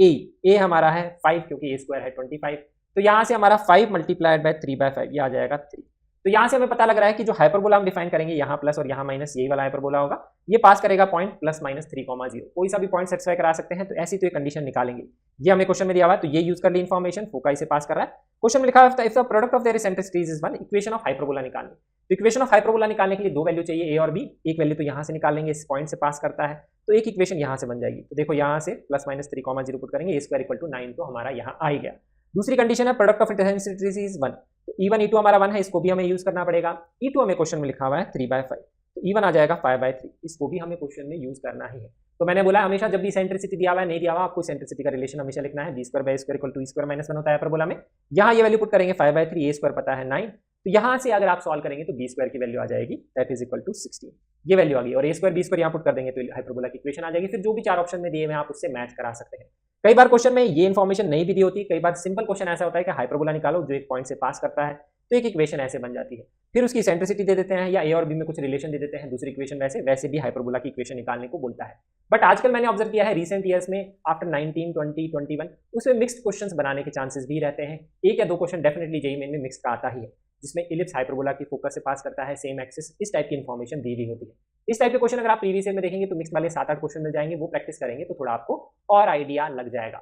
a हमारा है 5 क्योंकि a स्क्वायर है 25, तो यहाँ से हमारा 5 मल्टीप्लाइड बाय 3/5 ये आ जाएगा 3। तो यहाँ से हमें पता लग रहा है कि जो हाइपरबोला हम डिफाइन करेंगे यहाँ प्लस और यहाँ माइनस, यही वाला हाइपरबोला होगा, ये पास करेगा पॉइंट प्लस माइनस 3,0, कोई सा भी पॉइंट सेटिस्फाई करा सकते हैं। तो ऐसी तो एक कंडीशन निकालेंगे, ये हमें क्वेश्चन में दिया हुआ है तो ये यूज कर ली इन्फॉर्मेशन, फोकाई से पास कर रहा है। क्वेश्चन में लिखा है if the product of their eccentricities is 1, equation of hyperbola निकालनी। तो इक्वेशन ऑफ हाइपरबोला निकालने के लिए दो वैल्यू चाहिए, a और b। एक वैल्यू तो यहाँ से निकालेंगे, इस पॉइंट से पास करता है तो एक इक्वेशन यहाँ से बन जाएगी। तो देखो यहाँ से प्लस माइनस 3,0 पुट करेंगे, a स्क्वायर इक्वल टू 9 तो हमारा यहाँ आ ही गया। दूसरी कंडीशन है प्रोडक्ट ऑफ एसेंट्रिसिटीज इज 1, तो E1 E2 हमारा 1 है, इसको भी हमें यूज करना पड़ेगा। E2 हमें क्वेश्चन में लिखा हुआ है 3/5, तो E1 आ जाएगा 5/3, इसको भी हमें क्वेश्चन में यूज करना ही है। तो मैंने बोला हमेशा जब भी एसेंट्रिसिटी दिया हुआ है नहीं दिया हुआ आपको एसेंट्रिसिटी का रिलेशन हमेशा लिखना है, b square by square equal to e square minus 1 होता है हाइपरबोला में। यहाँ ये वैल्यू पुट करेंगे 5/3, a स्क्वायर पता है 9, तो यहाँ से अगर आप सॉल्व करेंगे तो b स्क्वायर की वैल्यू आ जाएगी दैट इज इक्वल टू 16, ये वैल्यू आ गई, और a स्क्वायर b स्क्वायर यहाँ पुट कर देंगे तो हाइपरबोला की इक्वेशन आ जाएगी। फिर जो भी चार ऑप्शन में दिए हुए आप उससे मैच करा सकते हैं। कई बार क्वेश्चन में ये इन्फॉर्मेशन नहीं भी दी होती, कई बार सिंपल क्वेश्चन ऐसा होता है कि हाइपरबोला निकालो जो एक पॉइंट से पास करता है, तो एक इक्वेशन ऐसे बन जाती है। फिर उसकी एसेंट्रिसिटी दे देते हैं या a और b में कुछ रिलेशन दे देते हैं, दूसरी इक्वेशन वैसे भी हाइपरबोला की इक्वेशन निकालने को बोलता है। बट आजकल मैंने ऑब्जर्व किया है रिसेंट ईयर्स में आफ्टर 19, 20, 21 उसमें मिक्स्ड क्वेश्चंस बनाने के चांसेस भी रहते हैं। एक या दो क्वेश्चन डेफिनेटली जेईई मेन में मिक्स्ड आता ही है जिसमें इलिप्स हाइपरबोला की फोकस से पास करता है, सेम एक्सिस, इस टाइप की इन्फॉर्मेशन दी हुई होती है। इस टाइप के क्वेश्चन अगर आप प्रीवियस ईयर में देखेंगे तो मिक्स वाले 7-8 क्वेश्चन मिल जाएंगे, वो प्रैक्टिस करेंगे तो थोड़ा आपको और आइडिया लग जाएगा।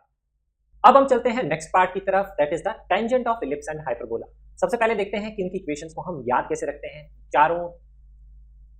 अब हम चलते हैं नेक्स्ट पार्ट की तरफ, that is the tangent of ellipse and hyperbola. सबसे पहले देखते हैं कि इनकी इक्वेशंस को हम याद कैसे रखते हैं चारों।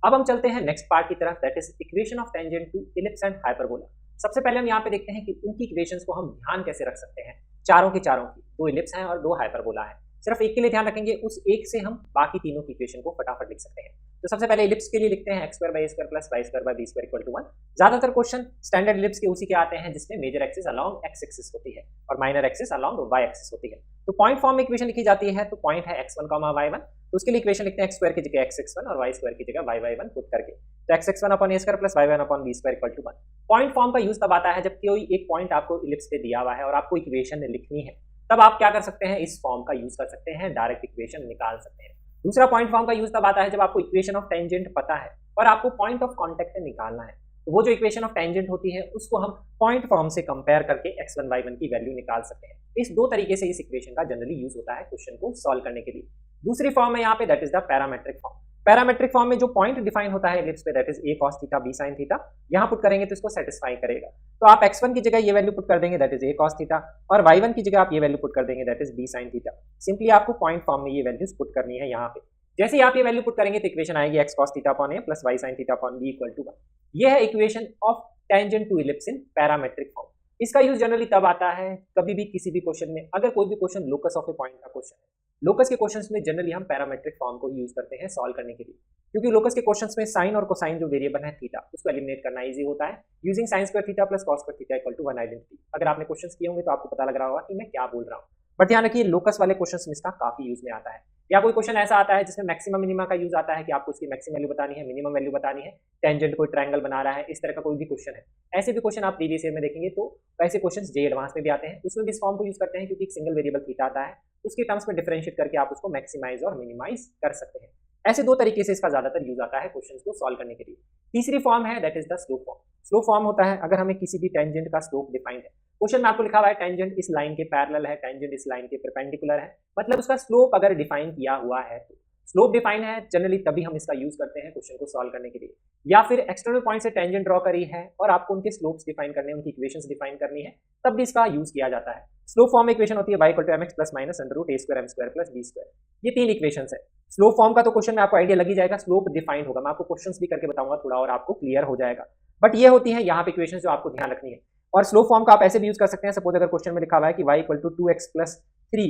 अब हम चलते हैं नेक्स्ट पार्ट की तरफ, that is equation of tangent to ellipse and hyperbola. सबसे पहले हम यहाँ पे देखते हैं कि उनकी इक्वेशंस को हम ध्यान कैसे रख सकते हैं, चारों की, दो इलिप्स हैं और दो हाइपरबोला है, सिर्फ एक के लिए ध्यान रखेंगे, उस एक से हम बाकी तीनों की इक्वेशन को फटाफट लिख सकते हैं। तो सबसे पहले इलिप्स के लिए लिखते हैं x square by a square plus y square by b square equal to 1। ज्यादातर क्वेश्चन स्टैंडर्ड इलिप्स के उसी के आते हैं जिसमें major axis along x axis होती है और minor axis along y axis होती है। तो पॉइंट फॉर्म में इक्वेशन लिखी जाती है, तो पॉइंट है x1, y1, तो उसके लिए इक्वेशन लिखते हैं x स्क्वायर की जगह x1 और y स्क्वायर की जगह y1 पुट करके, तो x1 upon a square plus y1 upon b square equal to 1। Point form का यूज तब आता है जब कोई एक पॉइंट आपको इलिप्स पे दिया हुआ है और आपको इक्वेशन लिखनी है, तब आप क्या कर सकते हैं, इस फॉर्म का यूज कर सकते हैं, डायरेक्ट इक्वेशन निकाल सकते हैं। दूसरा पॉइंट फॉर्म का यूज तब आता है जब आपको इक्वेशन ऑफ टेंजेंट पता है और आपको पॉइंट ऑफ कांटेक्ट निकालना है। तो वो जो इक्वेशन ऑफ टेंजेंट होती है उसको हम पॉइंट फॉर्म से कंपेयर करके x1 y1 की वैल्यू निकाल सकते हैं। इस दो तरीके से इस इक्वेशन का जनरली यूज होता है क्वेश्चन को सॉल्व करने के लिए। दूसरी फॉर्म है यहाँ पे, that is the parametric form. Parametric form में जो पॉइंट डिफाइन होता है एलिप्स पे, that is a cos theta b sin theta, यहाँ पुट करेंगे तो इसको सेटिस्फाई करेगा। तो आप x1 की जगह ये वैल्यू पुट कर देंगे, that is a cos theta, और y1 की जगह आप ये वैल्यू पुट कर देंगे, that is b sin theta. Simply आपको पॉइंट फॉर्म में ये वैल्यूज पुट करनी है यहाँ पे। जैसे ही आप ये वैल्यू पुट करेंगे तो इक्वेशन आएगी x cos theta upon a plus y sin theta upon b equal to 1। ये है equation of tangent to ellipse in parametric form. इसका यूज जनरली तब आता है कभी भी किसी भी क्वेश्चन में, अगर कोई भी question locus of A point का क्वेश्चन है। लोकस के क्वेश्चंस में जनरली हम पैरामेट्रिक फॉर्म को यूज करते हैं सॉल्व करने के लिए, क्योंकि लोकस के क्वेश्चंस में साइन और कोसाइन जो वेरिएबल है थीटा, उसको एलिमिनेट करना इजी होता है using sin square theta plus cos square theta equal to 1 identity. अगर आपने क्वेश्चंस किए होंगे तो आपको पता लग रहा होगा कि मैं क्या बोल रहा हूँ। बट ध्यान रखिए लोकस वाले क्वेश्चंस में इसका काफी यूज में आता है। या कोई क्वेश्चन ऐसा आता है जिसमें मैक्सिमम मिनिमा का यूज आता है कि आपको उसकी मैक्सिमम वैल्यू बतानी है, मिनिमम वैल्यू बतानी है, टेंजेंट कोई ट्रायंगल बना रहा है, इस तरह का कोई भी क्वेश्चन है। ऐसे भी क्वेश्चन आप प्रीवियस ईयर में देखेंगे तो ऐसे क्वेश्चन जे एडवांस में भी आते हैं, उसमें भी इस फॉर्म को यूज करते हैं क्योंकि एक सिंगल वेरिएबल थीटा आता है, उसके टर्म्स में डिफरेंशिएट करके आप उसको मैक्सिमाइज और मिनिमाइज कर सकते हैं। ऐसे दो तरीके से इसका ज्यादातर यूज आता है क्वेश्चंस को सॉल्व करने के लिए। तीसरी फॉर्म है that is the slope form. Slope form होता है अगर हमें किसी भी टेंजेंट का स्लोप डिफाइंड है, क्वेश्चन में आपको लिखा हुआ है टेंजेंट इस लाइन के पैरेलल है, टेंजेंट इस लाइन के परपेंडिकुलर है, मतलब उसका स्लोप अगर डिफाइन किया हुआ है तो स्लोप डिफाइन है जनरली तभी हम इसका यूज करते हैं क्वेश्चन को सॉल्व करने के लिए। या फिर एक्सटर्नल पॉइंट से टेंजेंट ड्रॉ करी है और आपको उनके स्लोप्स डिफाइन करने, उनकी इक्वेशंस डिफाइन करनी है, तब भी इसका यूज किया जाता है। स्लोप फॉर्म में इक्वेशन होती है y = mx plus minus under root a square m square plus b square. ये तीन इक्वेशंस है। स्लोप फॉर्म का तो क्वेश्चन में आपको आइडिया लग ही जाएगा, स्लोप डिफाइंड होगा, मैं आपको क्वेश्चंस भी करके बताऊंगा थोड़ा और आपको क्लियर हो जाएगा। बट ये होती है यहाँ पे इक्वेशंस जो आपको ध्यान रखनी है। और स्लोप फॉर्म का आप ऐसे भी यूज कर सकते हैं, सपोज अगर क्वेश्चन में लिखा हुआ है कि y = 2x plus 3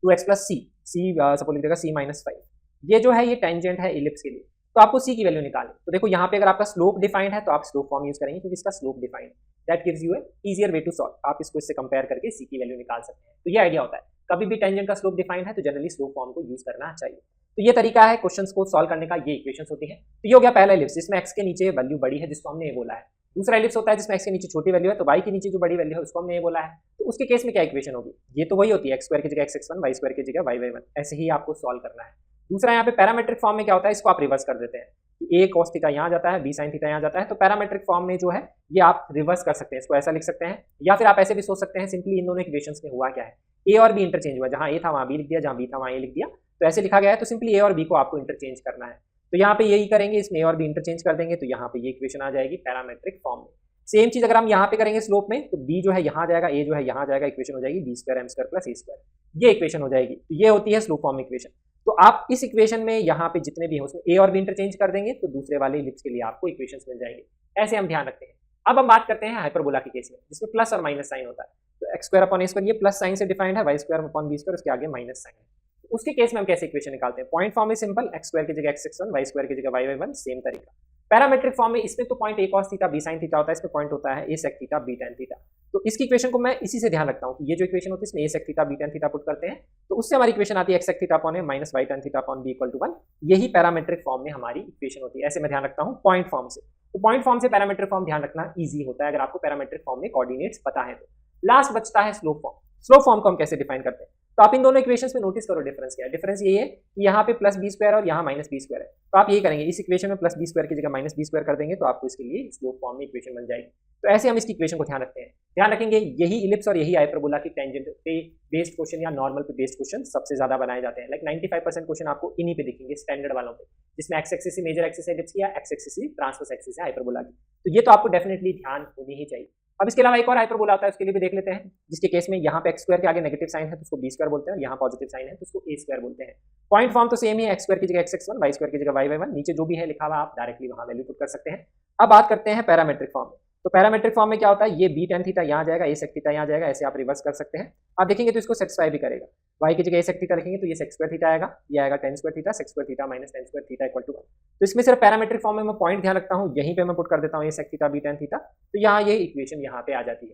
2x plus c suppose लिख देगा c माइनस 5, ये जो है ये टेंजेंट है इलिप्स के लिए, तो आपको c की वैल्यू निकालनी। तो देखो यहाँ पे अगर आपका स्लोप डिफाइंड है तो आप स्लोप फॉर्म यूज करेंगे क्योंकि इसका slope defined, that gives you a easier way to solve. आप इसको इससे कंपेयर करके c की वैल्यू निकाल सकते हैं। तो ये आइडिया होता है कभी भी टेंजेंट का स्लोप डिफाइंड है तो जनरली स्लोप फॉर्म को यूज करना चाहिए। तो ये तरीका है क्वेश्चंस को सॉल्व करने का, ये इक्वेशंस होती हैं। तो ये हो गया पहला इलिप्स जिसमें x के नीचे वैल्यू बड़ी है जिसको हमने ये बोला है। दूसरा इलिप्स होता है जिसमें x के नीचे छोटी वैल्यू है तो y के नीचे जो बड़ी वैल्यू है उसको हमने ये बोला है। तो उसके केस में क्या इक्वेशन होगी, ये तो वही होती है x स्क्वायर की जगह x(x1), y स्क्वायर की जगह y(y1), ऐसे ही आपको सॉल्व करना है। दूसरा यहाँ पे पैरामेट्रिक फॉर्म में क्या होता है, इसको आप रिवर्स कर देते हैं कि a cos थीटा यहाँ जाता है, b sin थीटा यहाँ जाता है। तो पैरामेट्रिक फॉर्म में जो है ये आप रिवर्स कर सकते हैं, इसको ऐसा लिख सकते हैं, या फिर आप ऐसे भी सोच सकते हैं सिंपली इन दोनों इक्वेशंस में हुआ क्या है, a और b इंटरचेंज हुआ, जहाँ a था वहाँ b लिख दिया, जहाँ b था वहाँ a लिख दिया, तो ऐसे लिखा गया है। तो सिंपली a और b को आपको इंटरचेंज करना है, तो यहाँ पे यही करेंगे, इसमें a और b इंटरचेंज कर देंगे तो यहाँ पे ये इक्वेशन आ जाएगी पैरामेट्रिक फॉर्म में। सेम चीज अगर हम यहाँ पे करेंगे स्लोप में तो b जो है यहाँ जाएगा, a जो है यहाँ जाएगा, इक्वेशन हो जाएगी b square m square plus a square, ये इक्वेशन हो जाएगी। तो ये होती है स्लोप फॉर्म इक्वेशन। तो आप इस इक्वेशन में यहाँ पे जितने भी हैं उसमें a और b इंटरचेंज कर देंगे तो दूसरे वाले इलिप्स के लिए आपको इक्वेशंस मिल जाएंगे। ऐसे हम ध्यान रखते हैं। अब हम बात करते हैं हाइपरबोला के केस में जिसमें प्लस और माइनस साइन होता है। तो x square upon a square ये प्लस साइन से डिफाइंड है, y square upon b square उसके आगे माइनस साइन है। तो उसके केस में हम कैसे इक्वेशन निकालते हैं, पॉइंट फॉर्म में सिंपल, x स्क्वायर की जगह x(x1), y स्क्वायर की जगह y(y1), सेम तरीका। पैरामेट्रिक फॉर्म में इसमें तो point a cos theta b sin theta होता है, इसमें पॉइंट होता है a sec theta b tan theta. तो इसकी इक्वेशन को मैं इसी से ध्यान रखता हूँ कि ये जो इक्वेशन होती है इसमें a sec theta b tan theta put करते हैं तो उससे हमारी इक्वेशन आती है x sec theta upon a minus y tan theta upon b equal to 1। यही पैरामेट्रिक फॉर्म में हमारी इक्वेशन होती है। ऐसे मैं ध्यान रखता हूँ पॉइंट फॉर्म से। तो पॉइंट फॉर्म से पैरामेट्रिक फॉर्म ध्यान रखना ईजी होता है अगर आपको पैरामेट्रिक फॉर्म में कोऑर्डिनेट्स पता है तो। लास्ट बचता है स्लोप फॉर्म। स्लोप फॉर्म को हम कैसे डिफाइन करते हैं, तो आप इन दोनों इक्वेशंस में नोटिस करो डिफरेंस क्या है। डिफरेंस ये है कि यहाँ पे प्लस बी स्क्वायर और यहाँ माइनस बी स्क्वायर है, तो आप यही करेंगे, इस इक्वेशन में प्लस बी स्क्वायर की जगह माइनस बी स्क्वायर कर देंगे तो आपको इसके लिए स्लोप फॉर्म में इक्वेशन मिल जाएगी। तो ऐसे हम इसकी इक्वेशन को ध्यान रखते हैं, ध्यान रखेंगे। यही इलिप्स और यही हाइपरबोला की टेंजेंट पे बेस्ड क्वेश्चन या नॉर्मल पे बेस्ड क्वेश्चन सबसे ज्यादा बनाए जाते हैं। लाइक 95% क्वेश्चन आपको इन्हीं पे दिखेंगे, स्टैंडर्ड वालों पे, जिसमें एक्स एक्सिस मेजर एक्सिस है इलिप्स की या एक्स एक्सिस ट्रांसवर्स एक्सिस है हाइपरबोला की। तो ये तो आपको डेफिनेटली ध्यान होनी ही चाहिए। अब इसके अलावा एक और हाइपरबोला आता है, उसके लिए भी देख लेते हैं, जिसके केस में यहाँ पे एक्स स्क्वायर के आगे नेगेटिव साइन है तो उसको बी स्क्वायर बोलते हैं, यहाँ पॉजिटिव साइन है तो उसको ए स्क्वायर बोलते हैं। पॉइंट फॉर्म तो सेम ही है, एक्स स्क्वायर की जगह x(x1), वाई स्क्वायर की जगह y(y1), नीचे जो भी है लिखा हुआ आप डायरेक्टली वहां वैल्यू पुट कर सकते हैं। अब बात करते हैं पैरामेट्रिक फॉर्म में। तो पैरामेट्रिक फॉर्म में क्या होता है, ये b tan थीटा यहाँ जाएगा, a sec थीटा यहाँ जाएगा, ऐसे आप रिवर्स कर सकते हैं। आप देखेंगे तो इसको सेटिस्फाई भी करेगा। y की जगह a sec थीटा लिखेंगे तो ये sec स्क्वायर थीटा आएगा, ये आएगा tan square theta, sec square theta minus tan square theta equal to 1। तो इसमें सिर्फ पैरामेट्रिक फॉर्म में मैं पॉइंट ध्यान रखता हूँ, यहीं पे मैं पुट कर देता हूँ ये sec theta b tan theta, तो यहाँ ये इक्वेशन यहाँ पे आ जाती है।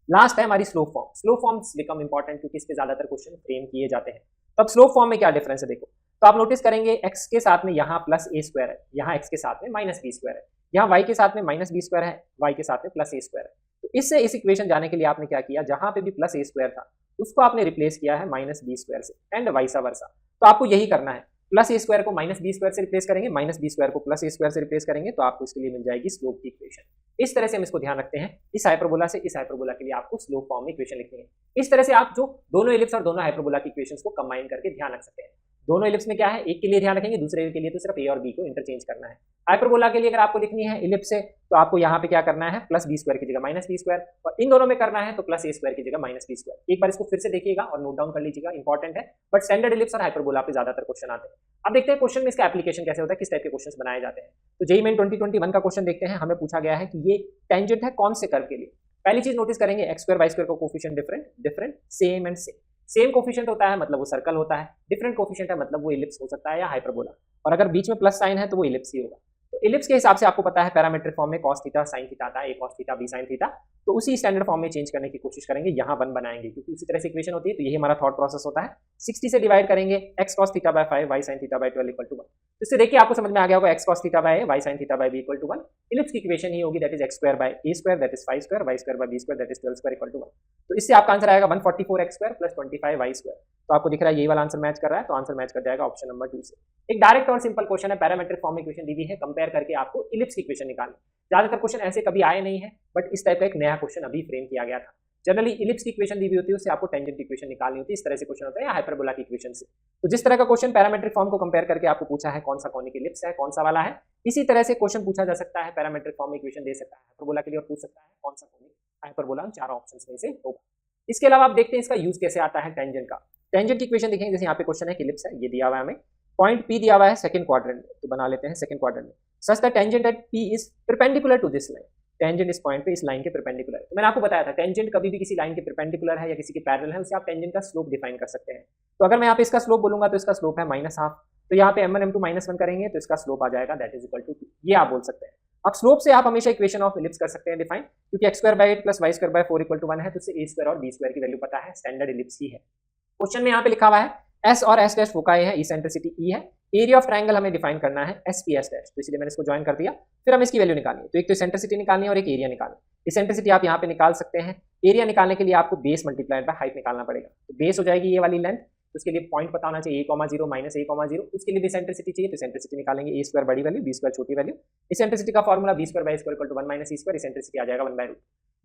लास्ट है हमारी slope form. Slope forms become important क्योंकि इस पे ज्यादातर क्वेश्चन फ्रेम किए जाते हैं। तो अब स्लोप फॉर्म में क्या डिफरेंस है देखो, तो आप नोटिस करेंगे x के साथ में यहाँ प्लस a स्क्वायर है, यहाँ x के साथ में माइनस b स्क्वायर है, यहाँ y के साथ में माइनस b स्क्वायर है, y के साथ में प्लस a स्क्वायर है। तो इससे इस इक्वेशन जाने के लिए आपने क्या किया, जहां पे भी प्लस a स्क्वायर था उसको आपने रिप्लेस किया है माइनस b स्क्वायर से, एंड वाइस वर्सा। तो आपको यही करना है। प्लस ए स्क्वायर को माइनस बी स्क्वायर से रिप्लेस करेंगे, माइनस बी स्क्वायर को प्लस ए स्क्वायर से रिप्लेस करेंगे, तो आपको इसके लिए मिल जाएगी स्लोप की इक्वेशन। इस तरह से हम इसको ध्यान रखते हैं, इस हाइपरबोला से इस हाइपरबोला के लिए आपको स्लोप फॉर्म में इक्वेशन लिखनी है। इस तरह से आप जो दोनों एलिप्स और दोनों हाइपरबोला की इक्वेशंस को कंबाइन करके ध्यान रख सकते हैं। दोनों एलिप्स में क्या है, एक के लिए ध्यान रखेंगे, दूसरे के लिए तो सिर्फ ए और बी को इंटरचेंज करना है। हाइपरबोला के लिए अगर आपको लिखनी है एलिप्स से, तो आपको यहाँ पे क्या करना है, प्लस बी स्क्वायर की जगह माइनस बी स्क्वायर, और इन दोनों में करना है तो प्लस ए स्क्वायर की जगह माइनस बी स्क्वायर। एक बार इसको फिर से देखिएगा और नोट डाउन कर लीजिएगा, इंपॉर्टेंट है। बट स्टैंडर्ड एलिप्स और हाइपरबोला पे ज्यादातर क्वेश्चन आते हैं। अब देखते हैं क्वेश्चन में इसका एप्लीकेशन कैसे होता है, किस टाइप के क्वेश्चन बनाए जाते हैं। तो जेईई मेन 2021 का क्वेश्चन देखते हैं। हमें पूछा गया है कि ये टेंजेंट है कौन से कर्व के लिए। पहली चीज नोटिस करेंगे, एक्स स्क्वायर वाई स्क्वायर का coefficient different same and same. Same coefficient होता है मतलब वो सर्कल होता है, डिफरेंट कोफिशिएंट है मतलब वो इलिप्स हो सकता है या हाइपरबोला, और अगर बीच में प्लस साइन है तो वो इलिप्स ही होगा। तो इलिप्स के हिसाब से आपको पता है पैरामेट्रिक फॉर्म में cos थीटा sin थीटा आता है, a cos theta b sin theta, तो उसी स्टैंडर्ड फॉर्म में चेंज करने की कोशिश करेंगे, यहाँ 1 बनाएंगे क्योंकि उसी तरह से इक्वेशन होती है। तो यही हमारा थॉट प्रोसेस होता है। 60 से डिवाइड करेंगे, x cos theta by 5 y sin theta by 12 equal to 1। तो इससे देखिए आपको समझ में आ गया होगा, x cos theta by a y sin theta by b equal to 1। Ellipse की इक्वेशन ही होगी, that is x square by a square that is 5 square y square by b square that is 12 square equal to 1। तो इससे आपका answer आएगा 144x square plus 25y square. तो आपको दिख रहा है यही वाला आंसर मैच कर रहा है, तो आंसर मैच कर जाएगा ऑप्शन नंबर 2 से। एक डायरेक्ट और सिंपल क्वेश्चन है, पैरामेट्रिक फॉर्म में इक्वेशन दी हुई है, कंपेयर करके आपको इलिप्स की इक्वेशन निकालनी। ज्यादातर क्वेश्चन ऐसे कभी आए नहीं है, बट इस टाइप का एक नया क्वेश्चन अभी फ्रेम किया गया था। जनरली इलिप्स की इक्वेशन दी हुई होती है, उससे आपको टेंजेंट की इक्वेशन निकालनी होती है, इस तरह से क्वेश्चन होता है, या हाइपरबोला की इक्वेशन से। तो जिस तरह का क्वेश्चन पैरामेट्रिक फॉर्म को कंपेयर करके आपको पूछा है कौन सा कॉनिक इलिप्स है, कौन सा वाला है, इसी तरह से क्वेश्चन पूछा जा सकता है, पैरामेट्रिक फॉर्म में इक्वेशन दे सकता है हाइपरबोला के लिए और पूछ सकता है कौन सा कॉनिक हाइपरबोला, चारों ऑप्शंस में से होगा। इसके अलावा आप देखते हैं इसका यूज कैसे आता है टेंजेंट का। टेंजेंट की इक्वेशन देखेंगे, जैसे यहाँ पे क्वेश्चन है कि इलिप्स है, ये दिया हुआ है हमें, पॉइंट P दिया हुआ है सेकंड क्वाड्रेंट में, तो बना लेते हैं सेकंड क्वाड्रेंट में। Such that tangent at P is perpendicular to this line. Tangent इस पॉइंट पे इस लाइन के परपेंडिकुलर है। तो मैंने आपको बताया था टेंजेंट कभी भी किसी लाइन के परपेंडिकुलर है या किसी के पैरेलल है, उसे आप टेंजेंट का स्लोप डिफाइन कर सकते हैं। तो अगर मैं यहाँ पे इसका स्लोप बोलूंगा तो इसका स्लोप है -12, तो यहाँ पे m1 m2 -1 करेंगे तो इसका स्लोप आ जाएगा दैट इज इक्वल टू 2, ये आप बोल सकते हैं। अब स्लोप से आप हमेशा इक्वेशन ऑफ इलिप्स कर सकते हैं डिफाइन, क्योंकि x square by 8 plus y square by 4 equal to 1 है, तो इससे a स्क्वायर और b स्क्वायर की वैल्यू पता है, स्टैंडर्ड इलिप्स ही है। क्वेश्चन में यहाँ पे लिखा हुआ है S और S डैश फोकाई है, इसेंट्रिसिटी E है, एरिया ऑफ ट्रायंगल हमें डिफाइन करना है SPS डैश, तो इसलिए मैंने इसको ज्वाइन कर दिया। फिर हम इसकी वैल्यू निकालनी है, तो एक तो इसेंट्रिसिटी निकालनी है और एक एरिया निकालना है। इसेंट्रिसिटी आप यहाँ पे निकाल सकते हैं, एरिया निकालने के लिए आपको बेस मल्टीप्लाइड बाय हाइट निकालना पड़ेगा। तो बेस हो जाएगी ये वाली लेंथ, तो उसके लिए पॉइंट पता होना चाहिए a,0 माइनस a,0, उसके लिए भी इसेंट्रिसिटी चाहिए, तो इसेंट्रिसिटी निकालेंगे, a स्क्वायर बड़ी वैल्यू b स्क्वायर छोटी वैल्यू। इसेंट्रिसिटी का formula b square by square equal to 1 minus e square, eccentricity आ जाएगा 1/√।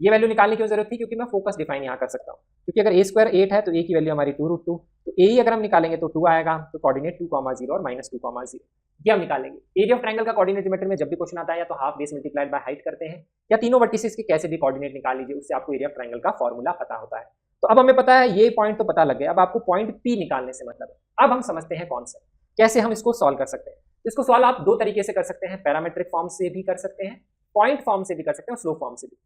ये वैल्यू निकालने की जरूरत थी क्योंकि मैं फोकस डिफाइन यहाँ कर सकता हूँ, क्योंकि अगर a स्क्वायर 8 है तो a की वैल्यू हमारी 2√2, तो a ही अगर हम निकालेंगे तो 2 आएगा, तो कोऑर्डिनेट 2,0 और -2,0 ये हम निकालेंगे। एरिया ऑफ ट्रायंगल का कोऑर्डिनेट ज्योमेट्री में जब भी क्वेश्चन आता है या तो half base multiplied by height करते हैं, या तीनों वर्टिसेस के कैसे भी कोऑर्डिनेट निकाल लीजिए, उससे आपको एरिया ऑफ ट्रायंगल का फॉर्मूला पता होता है। तो अब हमें पता है ये पॉइंट तो पता लग गया, अब आपको पॉइंट P निकालने से मतलब है। अब हम समझते हैं कौन सा, कैसे हम इसको सॉल्व कर सकते हैं। इसको सॉल्व आप दो तरीके से कर सकते हैं, पैरामेट्रिक फॉर्म से भी कर सकते हैं, पॉइंट फॉर्म से भी कर सकते हैं, स्लोप फॉर्म से भी।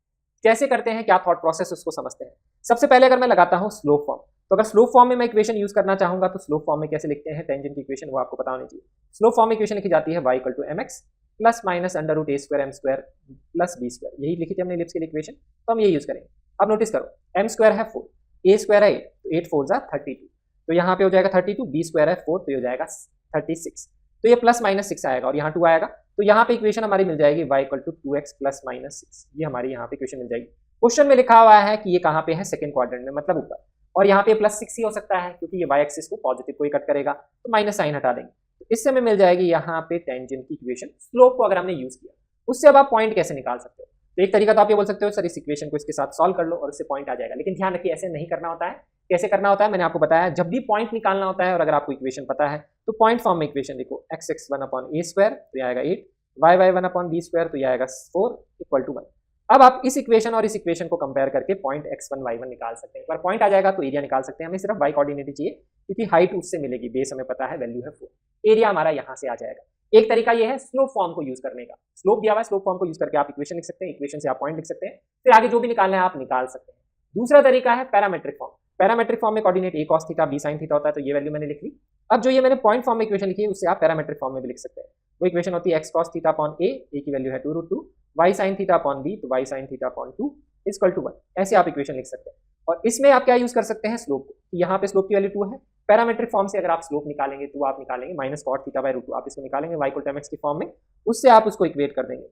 कैसे करते हैं, क्या थॉट प्रोसेस, उसको समझते हैं। सबसे पहले अगर मैं लगाता हूं स्लोप फॉर्म, तो अगर स्लोप फॉर्म में मैं इक्वेशन यूज करना चाहूंगा तो स्लोप फॉर्म में कैसे लिखते हैं टेंजेंट की इक्वेशन, वो आपको पता होनी चाहिए। स्लोप फॉर्म में इक्वेशन लिखी जाती है y equal to mx plus minus under root a square m square plus b square, यही लिखी थी हमने इलिप्स के लिए इक्वेशन, तो हम ये यूज करेंगे। अब नोटिस करो, m स्क्वायर है 4, a स्क्वायर है 8, तो 8 4 जा 32, तो यहाँ पे हो जाएगा 32, b स्क्वायर है 4, तो ये हो जाएगा 36, तो ये प्लस माइनस 6 आएगा और यहाँ 2 आएगा, तो यहाँ पे इक्वेशन हमारी मिल जाएगी y equal to 2x plus minus 6, ये हमारी यहाँ पे इक्वेशन मिल जाएगी। क्वेश्चन में लिखा हुआ है कि ये कहाँ पे है, सेकंड क्वाड्रेंट में, मतलब ऊपर, और यहाँ पे प्लस 6 ही हो सकता है क्योंकि ये y एक्सिस को पॉजिटिव को ही कट करेगा, तो माइनस साइन हटा देंगे, तो इससे हमें मिल जाएगी यहाँ पे टेंजेंट की इक्वेशन। स्लोप को अगर हमने यूज किया, उससे अब आप पॉइंट कैसे निकाल सकते हो, तो एक तरीका तो आप ये बोल सकते हो सर इस इक्वेशन को इसके साथ सॉल्व कर लो और उससे पॉइंट आ जाएगा, लेकिन ध्यान रखिए ऐसे नहीं करना होता है। कैसे करना होता है मैंने आपको बताया, जब भी पॉइंट निकालना होता है और अगर आपको इक्वेशन पता है तो पॉइंट फॉर्म में इक्वेशन लिखो, x 1 अपॉन a स्क्वायर तो ये आएगा 8, y 1 अपॉन b स्क्वायर तो ये आएगा 4 इक्वल टू 1। अब आप इस इक्वेशन और इस इक्वेशन को कंपेयर करके पॉइंट x1 y1 निकाल सकते हैं। एक बार पॉइंट आ जाएगा तो एरिया निकाल सकते हैं, हमें सिर्फ y कोऑर्डिनेट चाहिए क्योंकि हाइट उससे मिलेगी, बेस हमें पता है वैल्यू है 4, एरिया हमारा यहाँ से आ जाएगा। एक तरीका ये है स्लोप फॉर्म को यूज करने का, स्लोप दिया हुआ है, स्लोप फॉर्म को यूज करके आप इक्वेशन लिख सकते हैं, इक्वेशन से आप पॉइंट लिख सकते हैं, फिर आगे जो भी निकालना है आप निकाल सकते हैं। दूसरा तरीका है पैरामेट्रिक फॉर्म। पैरामेट्रिक फॉर्म में coordinate a cos theta b sin theta होता है, तो ये वैल्यू मैंने लिख ली। अब जो ये मैंने पॉइंट फॉर्म में इक्वेशन लिखी है उससे आप पैरामेट्रिक फॉर्म में भी लिख सकते हैं। वो इक्वेशन होती है x cos theta upon a की वैल्यू है 2√2, y sin theta upon b तो y sin theta upon 2 equal to 1, ऐसे आप इक्वेशन लिख सकते हैं। और इसमें आप क्या यूज कर सकते हैं, स्लोप को, यहाँ पे स्लोप की वैल्यू 2 है, पैरामेट्रिक फॉर्म से अगर आप स्लोप निकालेंगे तो आप निकालेंगे माइनस कॉट थीटा बाय √2, आप इसको निकालेंगे y इक्वल टू mx की फॉर्म में, उससे आप उसको इक्वेट कर देंगे,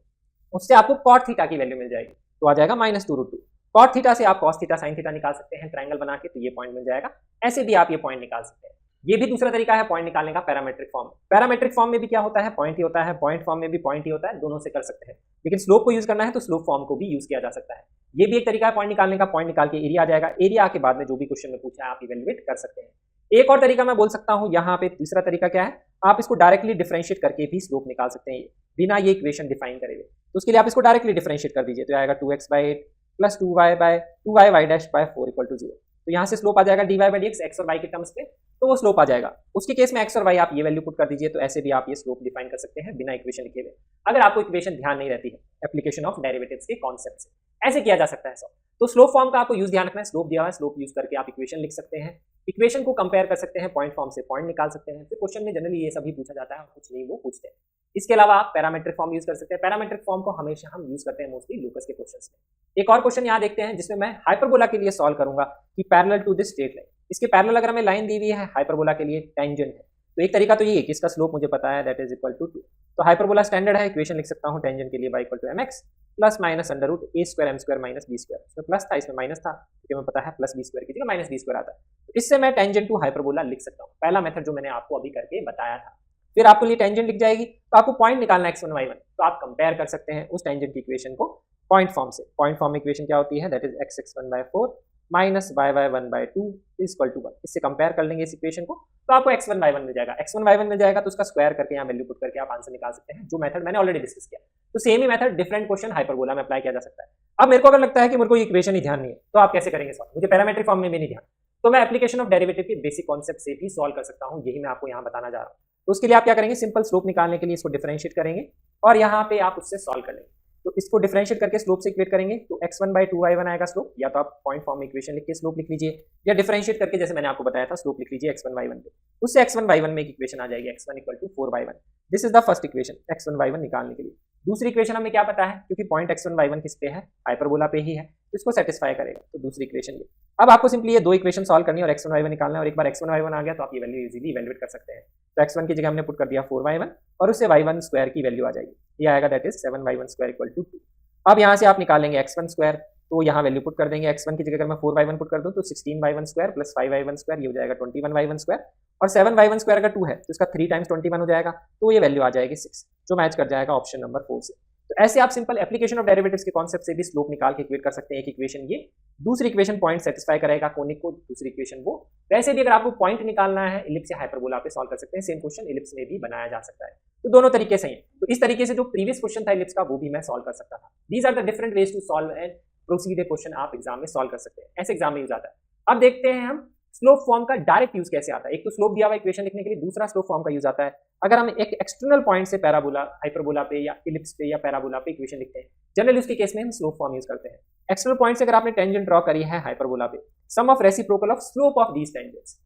उससे आपको कॉट थीटा की वैल्यू मिल जाएगी, तो आ जाएगा -2√2। कॉट थीटा से आप cos थीटा sin थीटा निकाल सकते हैं ट्रायंगल बना के, तो ये पॉइंट मिल जाएगा। ऐसे भी आप ये पॉइंट निकाल सकते हैं। ये भी दूसरा तरीका है पॉइंट निकालने का पैरामेट्रिक फॉर्म। पैरामेट्रिक फॉर्म में भी क्या होता है, पॉइंट ही होता है, पॉइंट फॉर्म में भी पॉइंट ही होता है, दोनों से कर सकते हैं। लेकिन स्लोप को यूज करना है तो स्लोप फॉर्म को भी यूज किया जा सकता है। ये भी एक तरीका है पॉइंट निकालने का। पॉइंट निकाल के एरिया आ जाएगा, एरिया के बाद में जो भी क्वेश्चन में पूछा है आप इवेल्युएट कर सकते हैं। एक और तरीका मैं बोल सकता हूं यहाँ पे, तीसरा तरीका क्या है, आप इसको डायरेक्टली डिफरेंशिएट करके भी स्लोप निकाल सकते हैं बिना ये इक्वेशन डिफाइन करे हुए। तो उसके लिए आप इसको डायरेक्टली डिफरेंशिएट कर दीजिए, तो आएगा 2x/8 plus 2y y dash by 4 equal to 0। तो यहाँ से स्लोप आ जाएगा dy बाई dx x और y के टर्म्स पे, तो वो स्लोप आ जाएगा। उसके केस में x और y आप ये वैल्यू पुट कर दीजिए, तो ऐसे भी आप ये स्लोप डिफाइन कर सकते हैं बिना इक्वेशन लिखे हुए, अगर आपको इक्वेशन ध्यान नहीं रहती है एप्लीकेशन ऑफ डेरिवेटिव्स के कॉन्सेप्ट से। ऐसे किया जा सकता है सब। तो स्लोप फॉर्म का आपको यूज ध्यान रखना है, स्लोप दिया हुआ है, स्लोप यूज करके आप इक्वेशन लिख सकते हैं, इक्वेशन को कंपेयर कर सकते हैं, पॉइंट फॉर्म से पॉइंट निकाल सकते हैं। फिर क्वेश्चन में जनरली ये सभी पूछा जाता है, कुछ नहीं वो पूछते हैं। इसके अलावा आप पैरामेट्रिक फॉर्म यूज कर सकते हैं। पैरामेट्रिक फॉर्म को हमेशा हम यूज करते हैं मोस्टली लूकस के क्वेश्चंस में। एक और क्वेश्चन यहाँ देखते हैं जिसमें मैं हाइपरबोला के लिए सॉल्व करूंगा कि parallel to this straight line, इसके पैरेलल अगर हमें लाइन दी हुई है हाइपरबोला के लिए टेंजेंट है, तो एक तरीका तो ये है कि इसका स्लोप मुझे पता है दैट इज इक्वल टू 2। तो हाइपरबोला स्टैंडर्ड है, इक्वेशन लिख सकता हूँ टेंजेंट के लिए y equal to mx plus minus under root a square m square minus b square. इसमें प्लस था, इसमें माइनस था, क्योंकि हमें पता है प्लस b स्क्वायर की जगह माइनस b स्क्वायर आता है। तो इससे मैं टेंजेंट टू हाइपरबोला लिख सकता हूँ, पहला मेथड जो मैंने आपको अभी करके बताया था। फिर आपको लिए टेंजेंट लिख जाएगी, तो आपको पॉइंट निकालना है x1 y1, तो आप कंपेयर कर सकते हैं उस टेंजेंट की इक्वेशन को पॉइंट फॉर्म से। पॉइंट फॉर्म में इक्वेशन क्या होती है, that is x(x1/4 minus y(y1/2) is equal to 1। इससे कंपेयर कर लेंगे इस इक्वेशन को, तो आपको x1 y1 मिल जाएगा। x1 y1 मिल जाएगा तो उसका स्क्वायर करके यहाँ वैल्यू पुट करके आप आंसर निकाल सकते हैं, जो मेथड मैंने ऑलरेडी डिस्कस किया। तो सेम ही मेथड डिफरेंट क्वेश्चन हाइपरबोला में अप्लाई किया जा सकता है। अब मेरे को अगर लगता है कि मेरे को ये इक्वेशन ही ध्यान नहीं है, तो आप कैसे करेंगे सॉल्व, मुझे पैरामेट्रिक फॉर्म में भी नहीं ध्यान, तो मैं एप्लीकेशन ऑफ डेरिवेटिव के बेसिक कॉन्सेप्ट से भी सॉल्व कर सकता हूँ। यही मैं आपको यहाँ बताना जा रहा हूँ। तो उसके लिए आप क्या करेंगे, सिंपल स्लोप निकालने के लिए इसको डिफरेंशिएट करेंगे और यहाँ पे आप उससे सॉल्व कर लेंगे। तो इसको डिफरेंशिएट करके स्लोप से इक्वेट करेंगे, तो x1/2y1 आएगा स्लोप, या तो आप पॉइंट फॉर्म में इक्वेशन लिख के स्लोप लिख लीजिए, या डिफरेंशिएट करके जैसे मैंने आपको बताया था स्लोप लिख लीजिए x1 y1 पे। उससे x1 y1 में एक इक्वेशन आ जाएगी, x1 equal to 4y1। This is the first equation x1 y1 निकालने के लिए। दूसरी इक्वेशन हमें क्या पता है, क्योंकि पॉइंट x1 y1 किस पे है, हाइपरबोला पे ही है, तो इसको सेटिस्फाई करेगा। तो दूसरी इक्वेशन ये। अब आपको सिंपली ये दो इक्वेशन सॉल्व करनी है और x1 y1 निकालना है, और एक बार x1 y1 आ गया तो आप ये वैल्यू इजीली इवैल्यूएट कर सकते हैं। तो x1 की जगह हमने पुट कर दिया 4y1 और उससे y1 स्क्वायर की वैल्यू आ जाएगी, ये आएगा that is 7y1 square equal to 2। अब यहाँ से आप निकालेंगे x1 स्क्वायर, तो यहाँ वैल्यू पुट कर देंगे। x1 की जगह अगर मैं 4y1 पुट कर दूँ तो 16y1 square plus 5y1 square, ये हो जाएगा 21y1 स्क्वायर, और 7y1 स्क्वायर अगर 2 है तो इसका 3 टाइम्स 21 हो जाएगा, तो ये वैल्यू आ जाएगी 6, जो मैच कर जाएगा ऑप्शन नंबर 4 से। तो ऐसे आप सिंपल एप्लीकेशन ऑफ डेरिवेटिव्स के कॉन्सेप्ट से भी स्लोप निकाल के इक्वेट कर सकते हैं। एक इक्वेशन ये, दूसरी इक्वेशन पॉइंट सेटिस्फाई करेगा कोनिक को, दूसरी इक्वेशन वो। वैसे भी अगर आपको पॉइंट निकालना है इलिप्स या हाइपरबोला पे सॉल्व कर सकते हैं, सेम क्वेश्चन इलिप्स में भी बनाया जा सकता है। तो दोनों तरीके से ही। तो इस तरीके से जो प्रीवियस क्वेश्चन था इलिप्स का वो भी मैं सॉल्व कर सकता था। These are the different ways to solve and proceed a question, आप एग्जाम में सॉल्व कर सकते हैं, ऐसे एग्जाम में यूज आता है। अब देखते हैं हम स्लोप फॉर्म का डायरेक्ट यूज कैसे आता है। एक तो स्लोप दिया हुआ इक्वेशन लिखने के लिए, दूसरा स्लोप फॉर्म का यूज आता है अगर हम एक एक्सटर्नल पॉइंट से पैराबोला, हाइपरबोला पे या इलिप्स पे या पैराबोला पे इक्वेशन लिखते हैं। जनरली उसके केस में हम स्लोप फॉर्म यूज करते हैं। एक्सटर्नल पॉइंट से अगर आपने टेंजेंट ड्रॉ करी है हाइपरबोला पे, sum of reciprocal of slope of these tangents,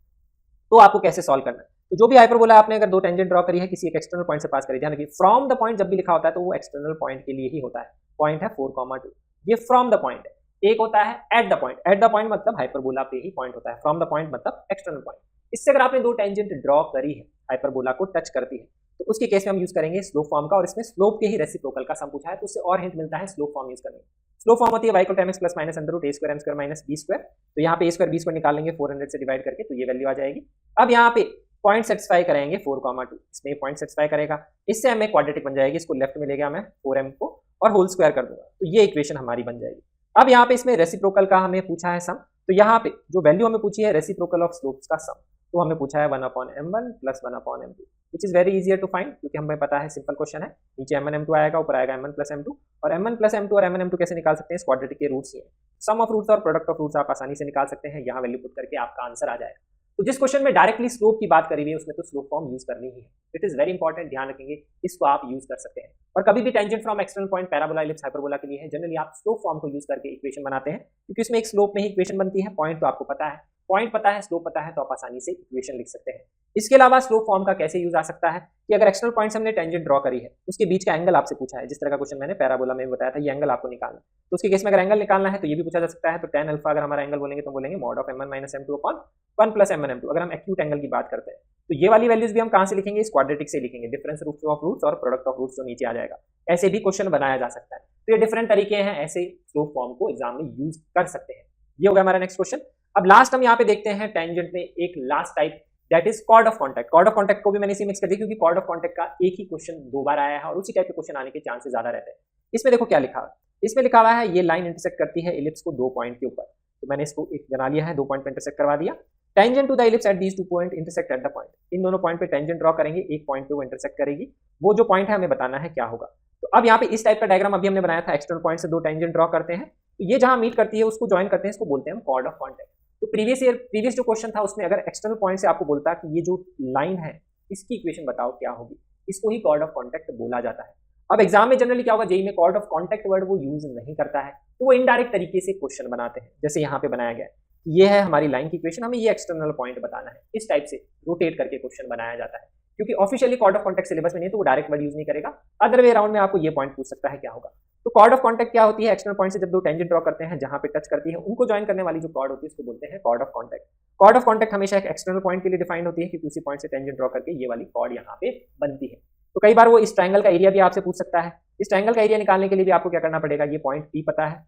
तो आपको कैसे सॉल्व करना है। तो जो भी हाइपरबोला आपने अगर दो टेंजेंट ड्रॉ करी है किसी एक एक्सटर्नल पॉइंट से पास करी, ध्यान रखिए फ्रॉम द पॉइंट जब भी लिखा होता है तो वो एक्सटर्नल पॉइंट के लिए ही होता है। पॉइंट है 4,2, ये फ्रॉम द पॉइंट है। एक होता है eight the point, eight the point मतलब हाइपरबोला पे ही पॉइंट होता है, फ्रॉम द पॉइंट मतलब एक्सटर्नल पॉइंट। इससे अगर आपने दो टेंजेंट ड्रॉ करी है हाइपरबोला को टच करती है, तो उसके केस में हम यूज करेंगे स्लोप फॉर्म का, और इसमें स्लोप के ही रेसिप्रोकल का सम पूछा है तो उससे और हिंट मिलता है स्लोप फॉर्म यूज करने। स्लोप फॉर्म होती है y equal to mx plus minus under root a square m square minus b square. तो यहाँ पे a स्क्वायर b स्क्वायर निकालेंगे 400 से डिवाइड करके, तो ये वैल्यू आ जाएगी। अब यहाँ पे पॉइंट सेटिस्फाई करेंगे 4,2, इसमें पॉइंट सेटिस्फाई करेगा, इससे हमें क्वाड्रेटिक बन जाएगी, इसको लेफ्ट में ले गया मैं 4m को और होल स्क्वायर कर दूंगा, तो ये इक्वेशन हमारी बन जाएगी। अब यहाँ पे इसमें रेसिप्रोकल का हमें पूछा है सम, तो यहाँ पे जो वैल्यू हमें पूछी है रेसिप्रोकल ऑफ स्लोप्स का सम, तो हमें पूछा है 1/m1 plus 1/m2, which is very easier to find, क्योंकि हमें पता है सिंपल क्वेश्चन है। नीचे m1 m2 आएगा, ऊपर आएगा m1 प्लस m2, और m1 प्लस m2 और m1 m2 कैसे निकाल सकते हैं, क्वाड्रेटिक के रूट्स ही है। सम ऑफ रूट्स और प्रोडक्ट ऑफ रूट्स आप आसानी से निकाल सकते हैं, यहाँ वैल्यू पुट करके आपका आंसर आ जाएगा। तो जिस क्वेश्चन में डायरेक्टली स्लोप की बात करी हुई है उसमें तो स्लोप फॉर्म यूज करनी ही है। इट इज वेरी इंपॉर्टेंट, ध्यान रखेंगे, इसको आप यूज कर सकते हैं। और कभी भी tangent from external point parabola, ellipse, hyperbola के लिए है, जनरली आप स्लोप फॉर्म को यूज करके इक्वेशन बनाते हैं, क्योंकि इसमें एक स्लोप में ही इक्वेशन बनती है। पॉइंट तो आपको पता है, पॉइंट पता है, स्लोप पता है, तो आप आसानी से इक्वेशन लिख सकते हैं। इसके अलावा स्लोप फॉर्म का कैसे यूज आ सकता है कि अगर एक्सटर्नल पॉइंट से हमने टेंजेंट ड्रॉ करी है, उसके बीच का एंगल आपसे पूछा है, जिस तरह का क्वेश्चन मैंने पैराबोला में बताया था, ये एंगल आपको निकालना, तो उसके केस में अगर एंगल निकालना है तो ये भी पूछा जा सकता है। तो tan अल्फा अगर हमारा एंगल बोलेंगे तो बोलेंगे mod of m1 minus m2 upon 1 plus m1 m2, अगर हम एक्यूट एंगल की बात करते हैं। तो ये वाली वैल्यूज भी हम कहां से लिखेंगे, इस क्वाड्रेटिक से लिखेंगे, डिफरेंस रूट्स ऑफ रूट्स और प्रोडक्ट ऑफ रूट्स जो नीचे आ जाएगा, ऐसे भी क्वेश्चन बनाया जा सकता है। तो ये डिफरेंट तरीके हैं, ऐसे स्लोप फॉर्म को एग्जाम में यूज कर सकते हैं। ये होगा हमारा नेक्स्ट क्वेश्चन। अब लास्ट हम यहाँ पे देखते हैं टेंजेंट में एक last type that is chord of contact. Chord of contact को भी मैंने इसी मिक्स कर दिया क्योंकि कॉर्ड ऑफ कॉन्टैक्ट का एक ही क्वेश्चन 2 बार आया है और उसी टाइप के क्वेश्चन आने के चांसेस ज्यादा रहते हैं। इसमें देखो क्या लिखा है, इसमें लिखा हुआ है ये लाइन इंटरसेक्ट करती है इलिप्स को 2 पॉइंट के ऊपर, तो मैंने इसको एक बना लिया है, 2 पॉइंट पे इंटरसेक्ट करवा दिया। Tangent to the ellipse at these 2 point intersect at the point, इन दोनों पॉइंट पे टेंजेंट ड्रॉ करेंगे, एक पॉइंट पे वो इंटरसेक्ट करेगी, वो जो पॉइंट है हमें बताना है क्या होगा। तो अब यहाँ पे इस टाइप का डायग्राम अभी हमने बनाया था, एक्सटर्नल पॉइंट से 2 टेंजेंट ड्रॉ करते हैं, तो ये जहां मीट करती है उसको ज्वाइन करते हैं, इसको बोलते हैं हम कॉर्ड ऑफ कॉन्टैक्ट। तो प्रीवियस जो क्वेश्चन था उसमें अगर एक्सटर्नल पॉइंट से आपको बोलता कि ये जो लाइन है इसकी इक्वेशन बताओ क्या होगी, इसको ही कॉर्ड ऑफ कॉन्टैक्ट बोला जाता है। अब एग्जाम में जनरली क्या होगा, जेई में कॉर्ड ऑफ कॉन्टैक्ट वर्ड वो यूज नहीं करता है, तो वो इनडायरेक्ट तरीके से क्वेश्चन बनाते हैं, जैसे यहाँ पे बनाया गया है, ये है हमारी लाइन की इक्वेशन, हमें ये एक्सटर्नल पॉइंट बताना है, इस टाइप से रोटेट करके क्वेश्चन बनाया जाता है। क्योंकि officially chord of contact syllabus में नहीं तो वो डायरेक्ट वर्ड यूज नहीं करेगा, अदर वे राउंड में आपको ये पॉइंट पूछ सकता है क्या होगा। तो कॉर्ड ऑफ कॉन्टैक्ट क्या होती है, एक्सटर्नल पॉइंट से जब 2 टेंजेंट ड्रॉ करते हैं जहां पे टच करती है उनको ज्वाइन करने वाली जो कॉर्ड होती है उसको बोलते हैं chord of contact. Chord of contact हमेशा एक एक्सटर्नल पॉइंट के लिए डिफाइंड होती है क्योंकि उसी पॉइंट से टेंजेंट ड्रॉ करके ये वाली कॉर्ड यहाँ पे बनती है। तो कई बार वो इस ट्रायंगल का एरिया भी आपसे पूछ सकता है, इस ट्रायंगल का एरिया निकालने के लिए भी आपको क्या करना पड़ेगा, ये पॉइंट पी पता है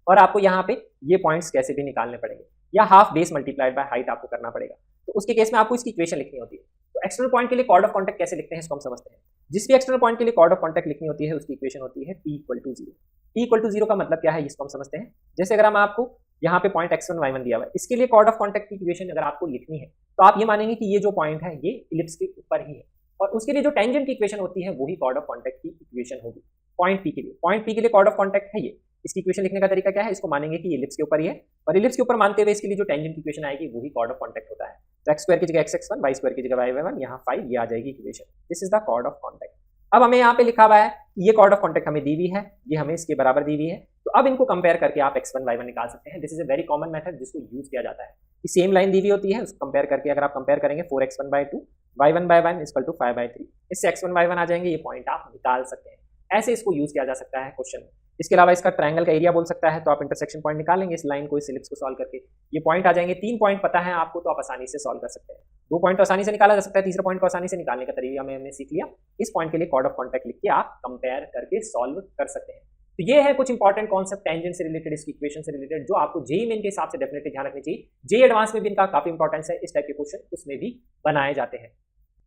और आपको यहाँ पे ये पॉइंट्स कैसे भी निकालने पड़ेंगे, या half base multiplied by height आपको करना पड़ेगा। तो उसके केस में आपको इसकी इक्वेशन लिखनी होती है। तो एक्सटर्नल पॉइंट के लिए कॉर्ड ऑफ कॉन्टैक्ट कैसे लिखते हैं इसको हम समझते हैं। जिस भी एक्सटर्नल पॉइंट के लिए कॉर्ड ऑफ कॉन्टैक्ट लिखनी होती है उसकी इक्वेशन होती है t = 0। t = 0 का मतलब क्या है इसको हम समझते हैं। जैसे अगर हम आपको यहाँ पे पॉइंट x1 y1 दिया हुआ है, इसके लिए कॉर्ड ऑफ कॉन्टैक्ट की इक्वेशन अगर आपको लिखनी है तो आप ये मानेंगे कि ये जो पॉइंट है ये इलिप्स के ऊपर ही है, और उसके लिए जो टेंजेंट की इक्वेशन होती है वही कॉर्ड ऑफ कॉन्टैक्ट की इक्वेशन होगी। पॉइंट p के लिए, पॉइंट p के लिए कॉर्ड ऑफ कॉन्टैक्ट है ये, इसकी इक्वेशन लिखने का तरीका क्या है, इसको मानेंगे कि इलिप्स के ऊपर ही है, और इलिप्स के ऊपर मानते हुए इसके लिए जो टेंजेंट की इक्वेशन आएगी वही कॉर्ड ऑफ कॉन्टैक्ट होता है। तो x² की जगह x(x1), y² की जगह y(y1), यहाँ 5 ये आ जाएगी equation. This is the chord of contact. अब हमें यहाँ पे लिखा हुआ है कि ये कॉर्ड ऑफ कॉन्टैक्ट हमें दी हुई है, ये हमें इसके बराबर दी हुई है, तो अब इनको कंपेयर करके आप x1 y1 निकाल सकते हैं। This is a very common method जिसको यूज किया जाता है। ये सेम लाइन दी हुई होती है, उसको कंपेयर करके अगर आप कंपेयर करेंगे 4x1/2 y1/1 = 5/3, इससे x1 y1 आ जाएंगे, ये पॉइंट आप निकाल सकते हैं। ऐसे इसको यूज किया जा सकता है क्वेश्चन में। इसके अलावा इसका ट्रायंगल का एरिया बोल सकता है, तो आप इंटरसेक्शन पॉइंट निकालेंगे इस लाइन को, इस इलिप्स को सॉल्व करके ये पॉइंट आ जाएंगे। 3 पॉइंट पता है आपको तो आप आसानी से सॉल्व कर सकते हैं। 2 पॉइंट तो आसानी से निकाला जा सकता है, तीसरा पॉइंट को आसानी से निकालने का तरीका हमने सीख लिया। इस पॉइंट के लिए कॉर्ड ऑफ कॉन्टैक्ट लिख के आप कंपेयर करके सॉल्व कर सकते हैं। तो ये है कुछ इंपॉर्टेंट कॉन्सेप्ट टेंजेंट से रिलेटेड, इसकी इक्वेशन से रिलेटेड, जो आपको जेईई मेन के हिसाब से डेफिनेटली ध्यान रखनी चाहिए। जेईई एडवांस में भी इनका काफी इंपॉर्टेंस है, इस टाइप के क्वेश्चन उसमें भी बनाए जाते हैं।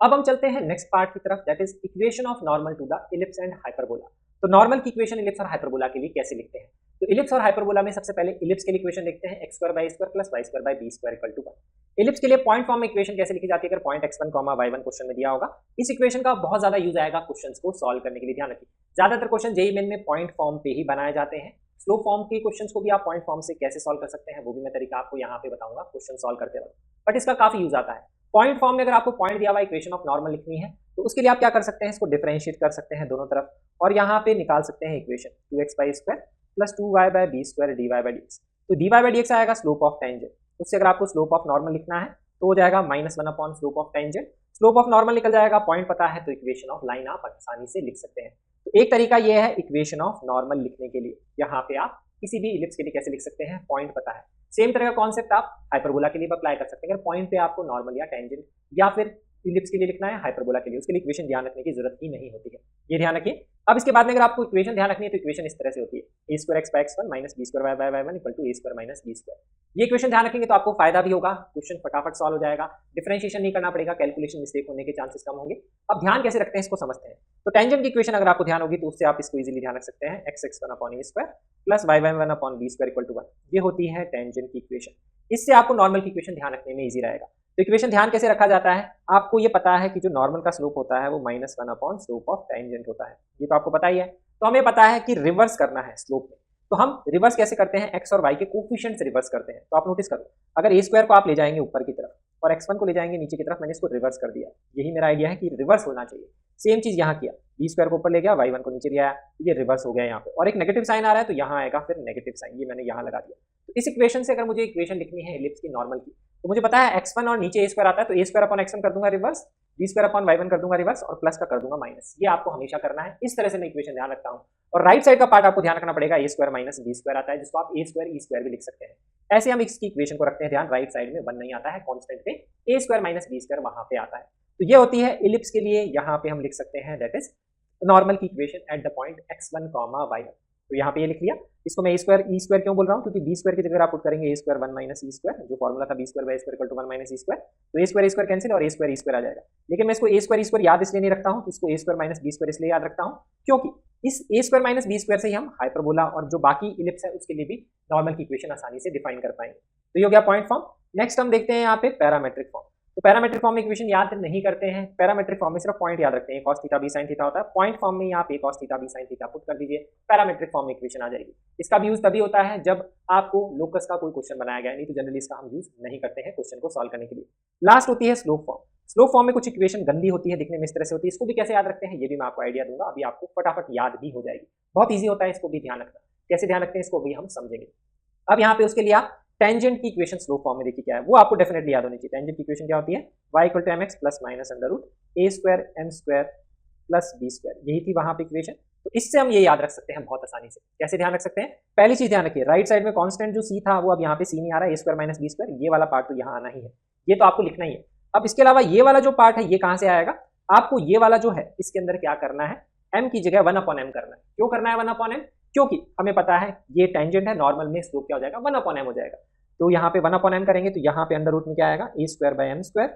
अब हम चलते हैं नेक्स्ट पार्ट की तरफ, that is equation of normal to the ellipse and hyperbola. तो नॉर्मल की इक्वेशन इलिप्स और हाइपरबोला के लिए कैसे लिखते हैं। तो इलिप्स और हाइपरबोला में सबसे पहले इलिप्स के लिए इक्वेशन लिखते हैं x² + y² = 1। इलिप्स के लिए पॉइंट फॉर्म में इक्वेशन कैसे लिखी जाती है, अगर पॉइंट x1, y1 क्वेश्चन में दिया होगा, इस इक्वेशन का बहुत ज्यादा यूज आएगा क्वेश्चंस को सॉल्व करने के लिए, ध्यान रखिए। ज्यादातर क्वेश्चन जेईई मेन में पॉइंट फॉर्म पे ही बनाए जाते हैं। स्लो फॉर्म के क्वेश्चंस को भी आप पॉइंट फॉर्म से कैसे सॉल्व कर सकते हैं वो भी मैं तरीका आपको यहाँ पे बताऊंगा क्वेश्चन सॉल्व करते वक्त, बट इसका काफी यूज आता है। पॉइंट फॉर्म में अगर आपको पॉइंट दिया हुआ इक्वेशन ऑफ नॉर्मल लिखनी है तो उसके लिए आप क्या कर सकते हैं, इसको डिफरेंशिएट कर सकते हैं दोनों तरफ, और यहाँ पे निकाल सकते हैं इक्वेशन 2x² + 2y/b² dy/dx। तो dy/dx आएगा स्लोप ऑफ टेंजेंट, उससे अगर आपको स्लोप ऑफ नॉर्मल लिखना है तो हो जाएगा -1 slope of tangent. Slope of normal निकल जाएगा, पॉइंट पता है तो इक्वेशन ऑफ लाइन आप आसानी से लिख सकते हैं। तो एक तरीका ये है इक्वेशन ऑफ नॉर्मल लिखने के लिए, यहाँ पे आप किसी भी इलिप्स के लिए कैसे लिख सकते हैं, पॉइंट पता है। सेम तरह का कॉन्सेप्ट आप हाइपरबोला के लिए अप्लाई कर सकते हैं। अगर पॉइंट पे आपको नॉर्मल या टेंजेंट या फिर इलिप्स के लिए लिखना है, हाइपरबोला के लिए उसके लिए इक्वेशन ध्यान रखने की जरूरत ही नहीं होती है, ये ध्यान रखिए। अब इसके बाद में अगर आपको इक्वेशन ध्यान रखनी है तो इक्वेशन इस तरह से होती है, a² x/x1 - b² y/y1 = a² - b²। ये इक्वेशन ध्यान रखेंगे तो आपको फायदा भी होगा, क्वेश्चन फटाफट सॉल्व हो जाएगा, डिफरेंशिएशन नहीं करना पड़ेगा, कैलकुलेशन मिस्टेक होने के चांसेस कम होंगे। अब ध्यान कैसे रखते हैं इसको समझते हैं। तो टेंजेंट की इक्वेशन अगर आपको ध्यान होगी तो उससे आप इसको इजीली ध्यान रख सकते हैं, x(x1/a² + y(y1/b²) = 1। ये होती है टेंजेंट की इक्वेशन। इससे आपको नॉर्मल की इक्वेशन ध्यान रखने में इजी रहेगा। तो इक्वेशन ध्यान कैसे रखा जाता है, आपको ये पता है कि जो नॉर्मल का स्लोप होता है वो -1 स्लोप ऑफ टेंजेंट होता है, ये तो आपको पता ही है। तो हमें पता है कि रिवर्स करना है स्लोप में, तो हम रिवर्स कैसे करते हैं, x और y के कोफिशिएंट से रिवर्स करते हैं। तो आप नोटिस करो, अगर a² को आप ले जाएंगे ऊपर की तरफ और x1 को ले जाएंगे नीचे की तरफ, मैंने इसको रिवर्स कर दिया। यही मेरा आइडिया है कि रिवर्स होना चाहिए। सेम चीज यहाँ किया, b² को ऊपर ले गया, y1 को नीचे ले आया, तो ये रिवर्स हो गया यहाँ पे, और एक नेगेटिव साइन आ रहा है तो यहाँ आएगा फिर नेगेटिव साइन, ये मैंने यहाँ लगा दिया। तो इस इक्वेशन से अगर मुझे इक्वेशन लिखनी है इलिप्स की नॉर्मल की, तो मुझे पता है x1 और नीचे a² आता है, तो a²/x1 कर दूंगा रिवर्स, b²/y1 कर दूंगा रिवर्स, और प्लस का कर दूंगा माइनस। ये आपको हमेशा करना है, इस तरह से मैं इक्वेशन ध्यान रखता हूँ। और राइट साइड का पार्ट आपको ध्यान रखना पड़ेगा, a² - b² आता है, जिसको आप a² e² भी लिख सकते हैं। ऐसे हम इसकी इक्वेशन को रखते हैं ध्यान, राइट साइड में 1 नहीं आता है, कांस्टेंट पे a² - b² वहां पे आता है। तो ये होती है इलिप्स के लिए, यहाँ पे हम लिख सकते हैं दैट इज नॉर्मल की equation eight the point x1, y1। तो यहाँ पे ये लिख लिया। इसको मैं ई स्क्वायर क्यों बोल रहा हूँ, क्योंकि बी स्क्वायर की जगह आप पुट करेंगे a square 1 minus e square, जो फॉर्मूला था b square by square equal to 1 minus e square, तो ए स्क्वायर कैंसिल और ए स्क्वायर आ जाएगा। लेकिन मैं इसको ए स्क्वायर याद इसलिए नहीं रखता हूँ, इसको ए स्क्वायर माइनस बी स्क्वायर इसलिए याद रखता हूँ क्योंकि इस ए स्क्वायर माइनस बी स्क्वायर से ही हम हाइपरबोला और जो बाकी इलिप्स है उसके लिए भी नॉर्मल की इक्वेशन आसानी से डिफाइन कर पाएंगे। तो ये हो गया पॉइंट फॉर्म। नेक्स्ट हम देखते हैं यहाँ पे पैरामेट्रिक फॉर्म। तो पैरामेट्रिक फॉर्म में इक्वेशन याद नहीं करते हैं, पैरामेट्रिक फॉर्म में सिर्फ पॉइंट याद रखते हैं, cos theta b sin theta होता है। पॉइंट फॉर्म में आप cos theta b sin theta put कर दीजिए, पैरामेट्रिक फॉर्म में इक्वेशन आ जाएगी। इसका भी यूज तभी होता है जब आपको लोकस का कोई क्वेश्चन बनाया गया है, नहीं तो जनरली इसका हम यूज नहीं करते हैं क्वेश्चन को सॉल्व करने के लिए। लास्ट होती है स्लोप फॉर्म। स्लोप फॉर्म में कुछ इक्वेशन गंदी होती है, दिखने में इस तरह से होती है, इसको भी कैसे याद रखते हैं ये भी मैं आपको आइडिया दूंगा, अभी आपको फटाफट याद भी हो जाएगी। बहुत ईजी होता है, इसको भी ध्यान रखना। कैसे ध्यान रखते हैं इसको भी हम समझेंगे। अब यहाँ पे उसके लिए आप टेंजेंट की इक्वेशन स्लोप फॉर्म में देखिए क्या है, वो आपको डेफिनेटली याद होनी चाहिए। टेंजेंट की इक्वेशन क्या होती है, y equal to mx plus minus under root a square m square plus b square, यही थी वहां पे इक्वेशन। तो इससे हम ये याद रख सकते हैं बहुत आसानी से। कैसे ध्यान रख सकते हैं, पहली चीज ध्यान रखिए, राइट साइड में कांस्टेंट जो c था वो अब यहाँ पे c नहीं आ रहा है, a square minus b square, ये वाला पार्ट तो यहाँ आना ही है, ये तो आपको लिखना ही है। अब इसके अलावा ये वाला जो पार्ट है ये कहाँ से आएगा, आपको ये वाला जो है इसके अंदर क्या करना है, m की जगह 1/m करना है। क्यों करना है 1/m, क्योंकि हमें पता है ये टेंजेंट है, नॉर्मल में स्लोप क्या हो जाएगा 1/m हो जाएगा। तो यहाँ पे 1/m करेंगे तो यहाँ पे अंडर रूट में क्या आएगा, A square by M square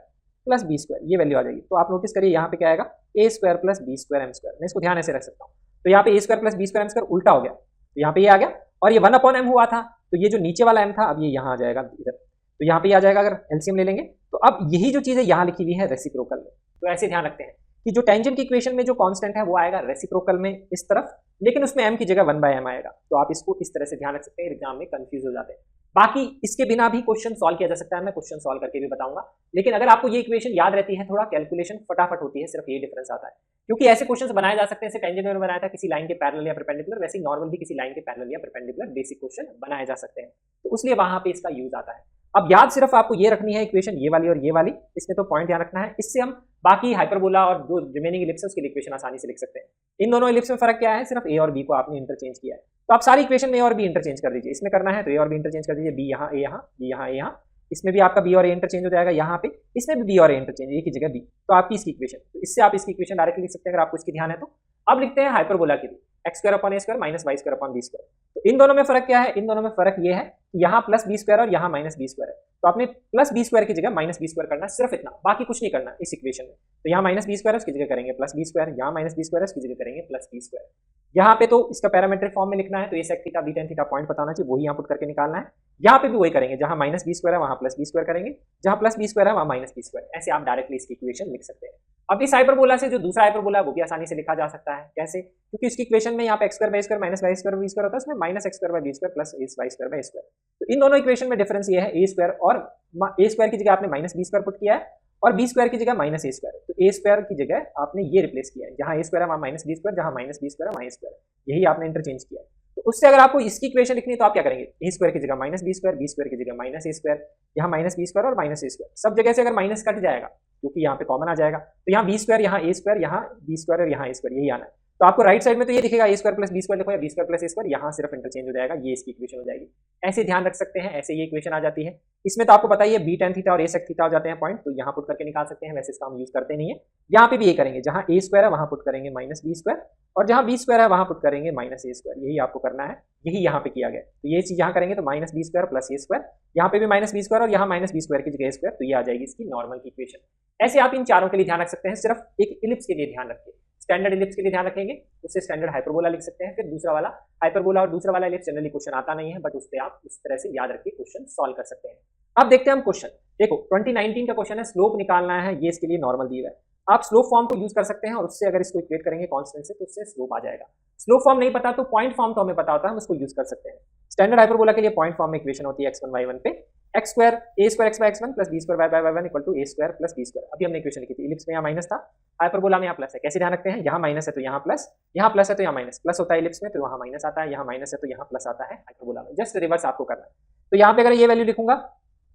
plus B square, ये वैल्यू आ जाएगी। तो आप नोटिस करिए यहाँ पे क्या आएगा, A square plus B square M square. मैं इसको ध्यान ऐसे रख सकता हूँ, तो यहाँ पे A square plus B square M square उल्टा हो गया, तो यहाँ पे ये आ गया, और ये 1/m हुआ था, तो ये जो नीचे वाला m था अब ये यहाँ आ जाएगा इधर, तो यहाँ पे आ जाएगा। अगर एलसीएम ले लेंगे तो अब यही जो चीज़ है यहाँ लिखी हुई है रेसिप्रोकल में। तो ऐसे ध्यान रखते हैं कि जो टेंजेंट की इक्वेशन में जो कांस्टेंट है वो आएगा रेसिप्रोकल में इस तरफ, लेकिन उसमें m की जगह 1/m आएगा। तो आप इसको इस तरह से ध्यान रख सकते हैं, एग्जाम में कंफ्यूज हो जाते हैं। बाकी इसके बिना भी क्वेश्चन सॉल्व किया जा सकता है, मैं क्वेश्चन सॉल्व करके भी बताऊंगा। लेकिन अगर आपको ये इक्वेशन याद रहती है, थोड़ा कैलकुलेशन फटाफट होती है, सिर्फ ये डिफरेंस आता है। क्योंकि ऐसे क्वेश्चन बनाए जा सकते हैं, जैसे टेंजेंट में बनाया था किसी लाइन के पैरेलल या परपेंडिकुलर, वैसे नॉर्मल भी किसी लाइन के पैरेलल या परपेंडिकुलर बेसिक क्वेश्चन बनाए जा सकते हैं, तो इसलिए वहां पे इसका यूज आता है। अब याद सिर्फ आपको ये रखनी है इक्वेशन, ये वाली और ये वाली, इसमें तो पॉइंट ध्यान रखना है। इससे हम बाकी हाइपरबोला और जो रिमेनिंग इलिप्स है उसकी इक्वेशन आसानी से लिख सकते हैं। इन दोनों इलिप्स में फर्क क्या है, सिर्फ ए और बी को आपने इंटरचेंज किया है। तो आप सारी इक्वेशन में ए और बी इंटरचेंज कर दीजिए, इसमें करना है तो ए और बी इंटरचेंज कर दीजिए, बी यहाँ, ए यहाँ, बी यहाँ, ए यहाँ, इसमें भी आपका बी और ए इंटरचेंज हो जाएगा, यहाँ पे इसमें भी बी और ए इंटरचेंज, एक ही जगह बी, तो आपकी इसकी इक्वेशन, तो इससे आप इसकी इक्वेशन डायरेक्टली लिख सकते हैं अगर आपको इसकी ध्यान है तो। अब लिखते हैं हाइपरबोला के लिए, एक्स स्क्वायर अपॉन ए square minus Y square upon B square. तो इन दोनों में फर्क क्या है, इन दोनों में फर्क ये है कि यहाँ प्लस बी स्क्वायर और यहाँ माइनस बी स्क्वायर है, तो आपने प्लस बी स्क्वायर की जगह माइनस बी स्क्वायर करना है, सिर्फ इतना, बाकी कुछ नहीं करना इस इक्वेशन में। तो यहाँ माइनस बी स्क्वायर है उसकी जगह करेंगे प्लस बी स्क्वायर, यहाँ माइनस बी स्क्वायर है उसकी जगह करेंगे प्लस बी स्क्वायर। यहाँ पे तो इसका पैरामेट्रिक फॉर्म में लिखना है, तो ये sec theta b tan theta point पता होना चाहिए, वही यहाँ पुट करके निकालना है। यहाँ पे भी वही करेंगे, जहाँ माइनस बी स्क्वायर है वहाँ प्लस बी स्क्वायर करेंगे, जहाँ प्लस बी स्क्वायर है वहाँ माइनस बी स्क्वायर, ऐसे आप डायरेक्टली इसकी इक्वेशन लिख सकते हैं। अब इस हाइपरबोला से जो दूसरा हाइपरबोला है वो भी आसानी से लिखा जा सकता है। कैसे, क्योंकि इसकी इक्वेशन में यहाँ पे x square by square minus Y square b square होता है, उसमें minus x square by b square plus y square by square. तो इन दोनों इक्वेशन में डिफरेंस ये है, ए स्क्वायर और ए स्क्वायर की जगह आपने माइनस बी स्क्वायर पुट किया है और बी स्क्वायर की जगह माइनस ए स्क्वायर, तो ए स्क्वायर की जगह आपने ये रिप्लेस किया है, जहाँ ए स्क्वायर है वहाँ माइनस बी स्क्वायर, जहाँ माइनस बी स्क्वायर है वहाँ ए स्क्वायर, यही आपने इंटरचेंज किया है। तो उससे अगर आपको इसकी इक्वेशन लिखनी है तो आप क्या करेंगे, ए स्क्वायर की जगह माइनस बी स्क्वायर की जगह माइनस ए स्क्वायर, यहाँ माइनस बी स्क्वायर और माइनस ए स्क्वायर, सब जगह से अगर माइनस कट जाएगा क्योंकि यहाँ पे कॉमन आ जाएगा, तो यहाँ बी स्क्वायर, यहाँ ए स्क्वायर, यहाँ बी स्क्वायर और यहाँ ए स्क्वायर, यही आना है। तो आपको राइट साइड में तो ये दिखेगा ए स्क्वायर प्लस बी स्क्वायर लिखो या बी स्क्वायर प्लस ए स्क्वायर, यहाँ सिर्फ इंटरचेंज हो जाएगा, ये इसकी इक्वेशन हो जाएगी। ऐसे ध्यान रख सकते हैं, ऐसे ये इक्वेशन आ जाती है। इसमें तो आपको पता ही है बी टेन थीटा और ए सेक थीटा हो जाते हैं पॉइंट, तो यहाँ पुट करके निकाल सकते हैं, वैसे इसका हम यूज करते नहीं है। यहाँ पे भी ये करेंगे, जहाँ ए स्क्वायर है वहाँ पुट करेंगे माइनस बी स्क्वायर और जहाँ बी स्क्वायर है वहाँ पुट करेंगे माइनस ए स्क्वायर, यही आपको करना है, यही यहाँ पे किया गया। तो ये चीज यहाँ करेंगे तो माइनस बी स्क्वायर प्लस ए स्क्वायर, यहाँ पे भी माइनस बी स्क्वायर और यहाँ माइनस बी स्क्वायर की जगह ए स्क्वायर, तो ये आ जाएगी इसकी नॉर्मल की इक्वेशन। ऐसे आप इन चारों के लिए ध्यान रख सकते हैं, सिर्फ एक इलिप्स के लिए ध्यान रखिए, स्टैंडर्ड इलिप्स के लिए ध्यान रखेंगे, उससे स्टैंडर्ड हाइपरबोला लिख सकते हैं। फिर दूसरा वाला हाइपरबोला और दूसरा वाला इलिप्स जनरली क्वेश्चन आता नहीं है, बट उस पर आप उस तरह से याद रख के क्वेश्चन सॉल्व कर सकते हैं। अब देखते हैं हम क्वेश्चन, देखो 2019 का क्वेश्चन है, स्लोप निकालना है, ये इसके लिए नॉर्मल दिया है। आप स्लोप फॉर्म को यूज कर सकते हैं और उससे अगर इसको इक्वेट करेंगे कांस्टेंट से तो उससे स्लोप आ जाएगा। स्लोप फॉर्म नहीं पता तो पॉइंट फॉर्म तो हमें पता होता है, हम उसको यूज कर सकते हैं। स्टैंडर्ड हाइपरबोला के लिए पॉइंट फॉर्म में इक्वेशन होती है x1 y1 पे x square a square x by x1 plus B square y by y1 equal to a square plus B square. अभी हमने इक्वेशन लिखी थी, इलिप्स में यहाँ माइनस था, हाइपरबोला में यहाँ प्लस है। कैसे ध्यान रखते हैं, यहाँ माइनस है तो यहाँ प्लस, यहाँ प्लस है तो यहाँ माइनस, प्लस होता है इलिप्स में तो वहाँ माइनस आता है, यहाँ माइनस है तो यहाँ प्लस आता है हाइपरबोला में, जस्ट रिवर्स आपको करना है। तो यहाँ पे अगर ये वैल्यू लिखूंगा,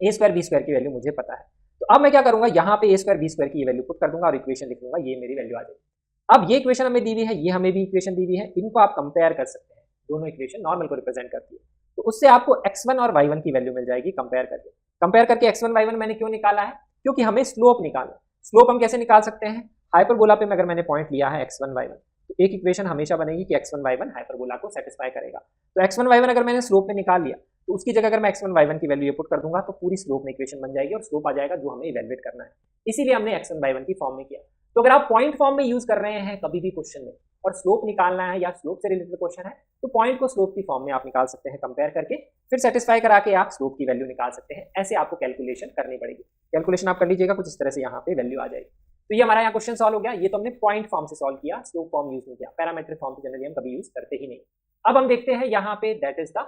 ए स्क्वायर बी स्क्वायर की वैल्यू मुझे पता है, तो अब मैं क्या करूंगा, यहाँ पे ए स्क्वायर बी स्क्वायर की ये वैल्यू पुट कर दूंगा और इक्वेशन लिख लूंगा, ये मेरी वैल्यू आ जाएगी। अब ये इक्वेशन हमें दी हुई है, ये हमें भी इक्वेशन दी हुई है, इनको आप कंपेयर कर सकते हैं, दोनों इक्वेशन नॉर्मल को रिप्रेजेंट करती है, तो उससे आपको x1 और y1 की वैल्यू मिल जाएगी कंपेयर करके। कंपेयर करके x1 y1 मैंने क्यों निकाला है, क्योंकि हमें स्लोप निकालना है। स्लोप हम कैसे निकाल सकते हैं, हाइपरबोला पे अगर मैंने पॉइंट लिया है x1 y1, तो तो एक इक्वेशन हमेशा बनेगी कि x1 y1 हाइपरबोला को सेटिस्फाई करेगा। तो x1 y1 अगर मैंने स्लोप में निकाल लिया तो उसकी जगह अगर मैं x1 y1 की वैल्यू पुट कर दूंगा तो पूरी स्लोप में इक्वेशन बन जाएगी और स्लोप आ जाएगा जो हमें इवैल्यूएट करना है। इसीलिए हमने x1 y1 की फॉर्म में किया। तो अगर आप पॉइंट फॉर्म में यूज कर रहे हैं कभी भी क्वेश्चन में और स्लोप निकालना है या स्लोप से रिलेटेड क्वेश्चन है तो पॉइंट को स्लोप की फॉर्म में आप निकाल सकते हैं कंपेयर करके, फिर सेटिस्फाई करा के आप स्लोप की वैल्यू निकाल सकते हैं। ऐसे आपको कैलकुलेशन करनी पड़ेगी। कैलकुलेशन आप कर लीजिएगा, कुछ इस तरह से यहाँ पे वैल्यू आ जाएगी। तो ये हमारा यहाँ क्वेश्चन सॉल्व हो गया। ये तो हमने पॉइंट फॉर्म से सॉल्व किया, स्लोप फॉर्म यूज नहीं किया। पैरामीट्रिक फॉर्म तो जनरली हम कभी यूज करते ही नहीं। अब हम देखते हैं यहाँ पे that is the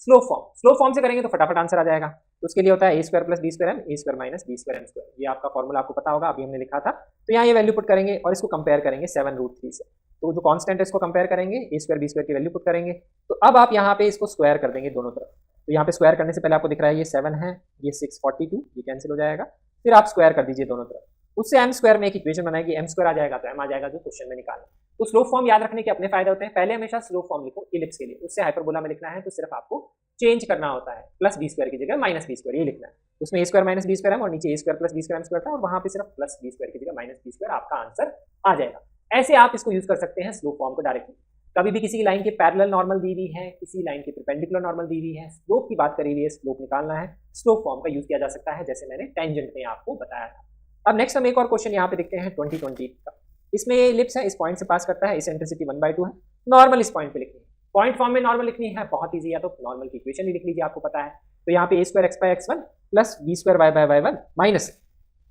slope form. Slope form से करेंगे तो फटाफट आंसर आ जाएगा। तो उसके लिए होता है a square plus B square m, a square minus B square M square. ये आपका फॉर्मूला आपको पता होगा, अभी हमने लिखा था। तो यहाँ ये वैल्यू पुट करेंगे और इसको कंपेयर करेंगे 7√3 से। तो जो कांस्टेंट है इसको कंपेयर करेंगे, a स्क्वायर बी स्क्वायर की वैल्यू पुट करेंगे। तो अब आप यहाँ पे इसको स्क्वायर कर देंगे दोनों तरफ। तो यहाँ पे स्क्वायर करने से पहले आपको दिख रहा है ये 7 है, ये 642, ये कैंसिल हो जाएगा। फिर आप स्क्वायर कर दीजिए दोनों तरफ। उससे एम स्क्वायर में एक इक्वेशन बनाएगी, एम स्क्वायर आ जाएगा तो एम आ जाएगा जो क्वेश्चन में निकालना। तो स्लोप फॉर्म याद रखने के अपने फायदे होते हैं। पहले हमेशा स्लोप फॉर्म लिखो इलिप्स के लिए, उससे हाइपरबोला में लिखना है तो सिर्फ आपको चेंज करना होता है, प्लस बी स्क्वायर की जगह माइनस बी स्क्वायर ये लिखना है। उसमें A square minus B square है और नीचे A square plus B square M square था और वहां पे सिर्फ प्लस बी स्क्वायर की जगह माइनस बी स्क्वायर आपका आंसर आ जाएगा। ऐसे आप इसको यूज कर सकते हैं स्लोप फॉर्म को डायरेक्टली। कभी भी किसी लाइन के पैरेलल नॉर्मल दी हुई है, किसी लाइन के परपेंडिकुलर नॉर्मल दी हुई है, स्लोप की बात करी हुई है, स्लोप निकालना है, स्लोप फॉर्म का यूज किया जा सकता है, जैसे मैंने टेंजेंट में आपको बताया था। अब नेक्स्ट हम एक और क्वेश्चन यहाँ पे देखते हैं 2020 का। इसमें ये इलिप्स है, इस पॉइंट से पास करता है, इसेंट्रिसिटी 1/2 है। नॉर्मल इस पॉइंट पे लिखनी है। पॉइंट फॉर्म में नॉर्मल लिखनी है, बहुत ईजी है, तो नॉर्मल की इक्वेशन ही लिख लीजिए, आपको पता है। तो यहाँ पे a square x by x1 plus b square y by y1 minus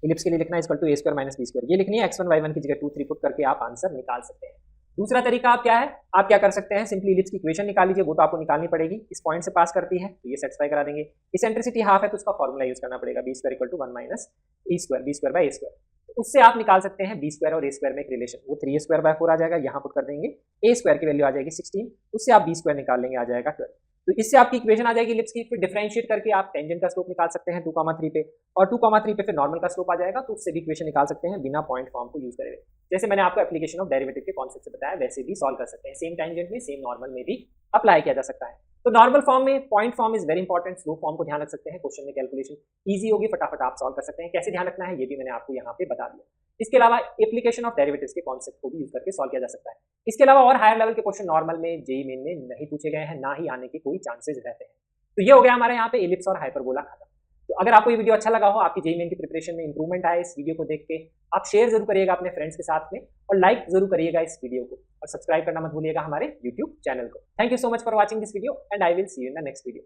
ellipse के लिए लिखना है equal to a square minus b square. ये लिखनी है, x1 y1 की जगह 2 3 पुट करके आप आंसर निकाल सकते हैं। दूसरा तरीका आप क्या है, आप क्या कर सकते हैं, सिंपली इलिप्स की इक्वेशन निकाल लीजिए, वो तो आपको निकालनी पड़ेगी। इस पॉइंट से पास करती है तो ये सेटिस्फाई करा देंगे। इसेंट्रिसिटी हाफ है तो उसका फॉर्मूला यूज करना पड़ेगा, b square equal to 1 minus e square, b square by a square. तो उससे आप निकाल सकते हैं b स्क्वायर और a स्क्वायर में एक रिलेशन, वो 3a स्क्वायर बाय 4 आ जाएगा। यहाँ पुट कर देंगे, a स्क्वायर की वैल्यू आ जाएगी 16, उससे आप b स्क्वायर निकाल लेंगे, आ जाएगा 12। तो इससे आपकी इक्वेशन आ जाएगी इलिप्स की। फिर डिफरेंशिएट करके आप टेंजेंट का स्लोप निकाल सकते हैं 2,3 पे, और 2,3 पे फिर नॉर्मल का स्लोप आ जाएगा। तो उससे भी इक्वेशन निकाल सकते हैं बिना पॉइंट फॉर्म को यूज करे। जैसे मैंने आपको एप्लीकेशन ऑफ डेरिवेटिव के कॉन्सेप्ट से बताया, वैसे भी सॉल्व कर सकते हैं। सेम टेंजेंट में, सेम नॉर्मल में भी अप्लाई किया जा सकता है। तो नॉर्मल फॉर्म में point form is very important, slope form को ध्यान रख सकते हैं। क्वेश्चन में कैलकुलेशन ईजी होगी, फटाफट आप सॉल्व कर सकते हैं। कैसे ध्यान रखना है ये भी मैंने आपको यहाँ पे बता दिया। इसके अलावा एप्लीकेशन ऑफ डेरिवेटिव्स के कॉन्सेप्ट को भी यूज करके सॉल्व किया जा सकता है। इसके अलावा और हायर लेवल के क्वेश्चन नॉर्मल में, जेईई मेन में नहीं पूछे गए हैं, ना ही आने के कोई चांसेस रहते हैं। तो ये हो गया हमारे यहाँ पे इलिप्स और हाइपरबोला खत्म। तो अगर आपको ये वीडियो अच्छा लगा हो, आपकी जेईई मेन की प्रिपरेशन में इंप्रूवमेंट आए इस वीडियो को देख के, आप शेयर जरूर करिएगा अपने फ्रेंड्स के साथ में और लाइक जरूर करिएगा इस वीडियो को, और सब्सक्राइब करना मत भूलिएगा हमारे यूट्यूब चैनल को। Thank you so much for watching this video and I will see you in the next video.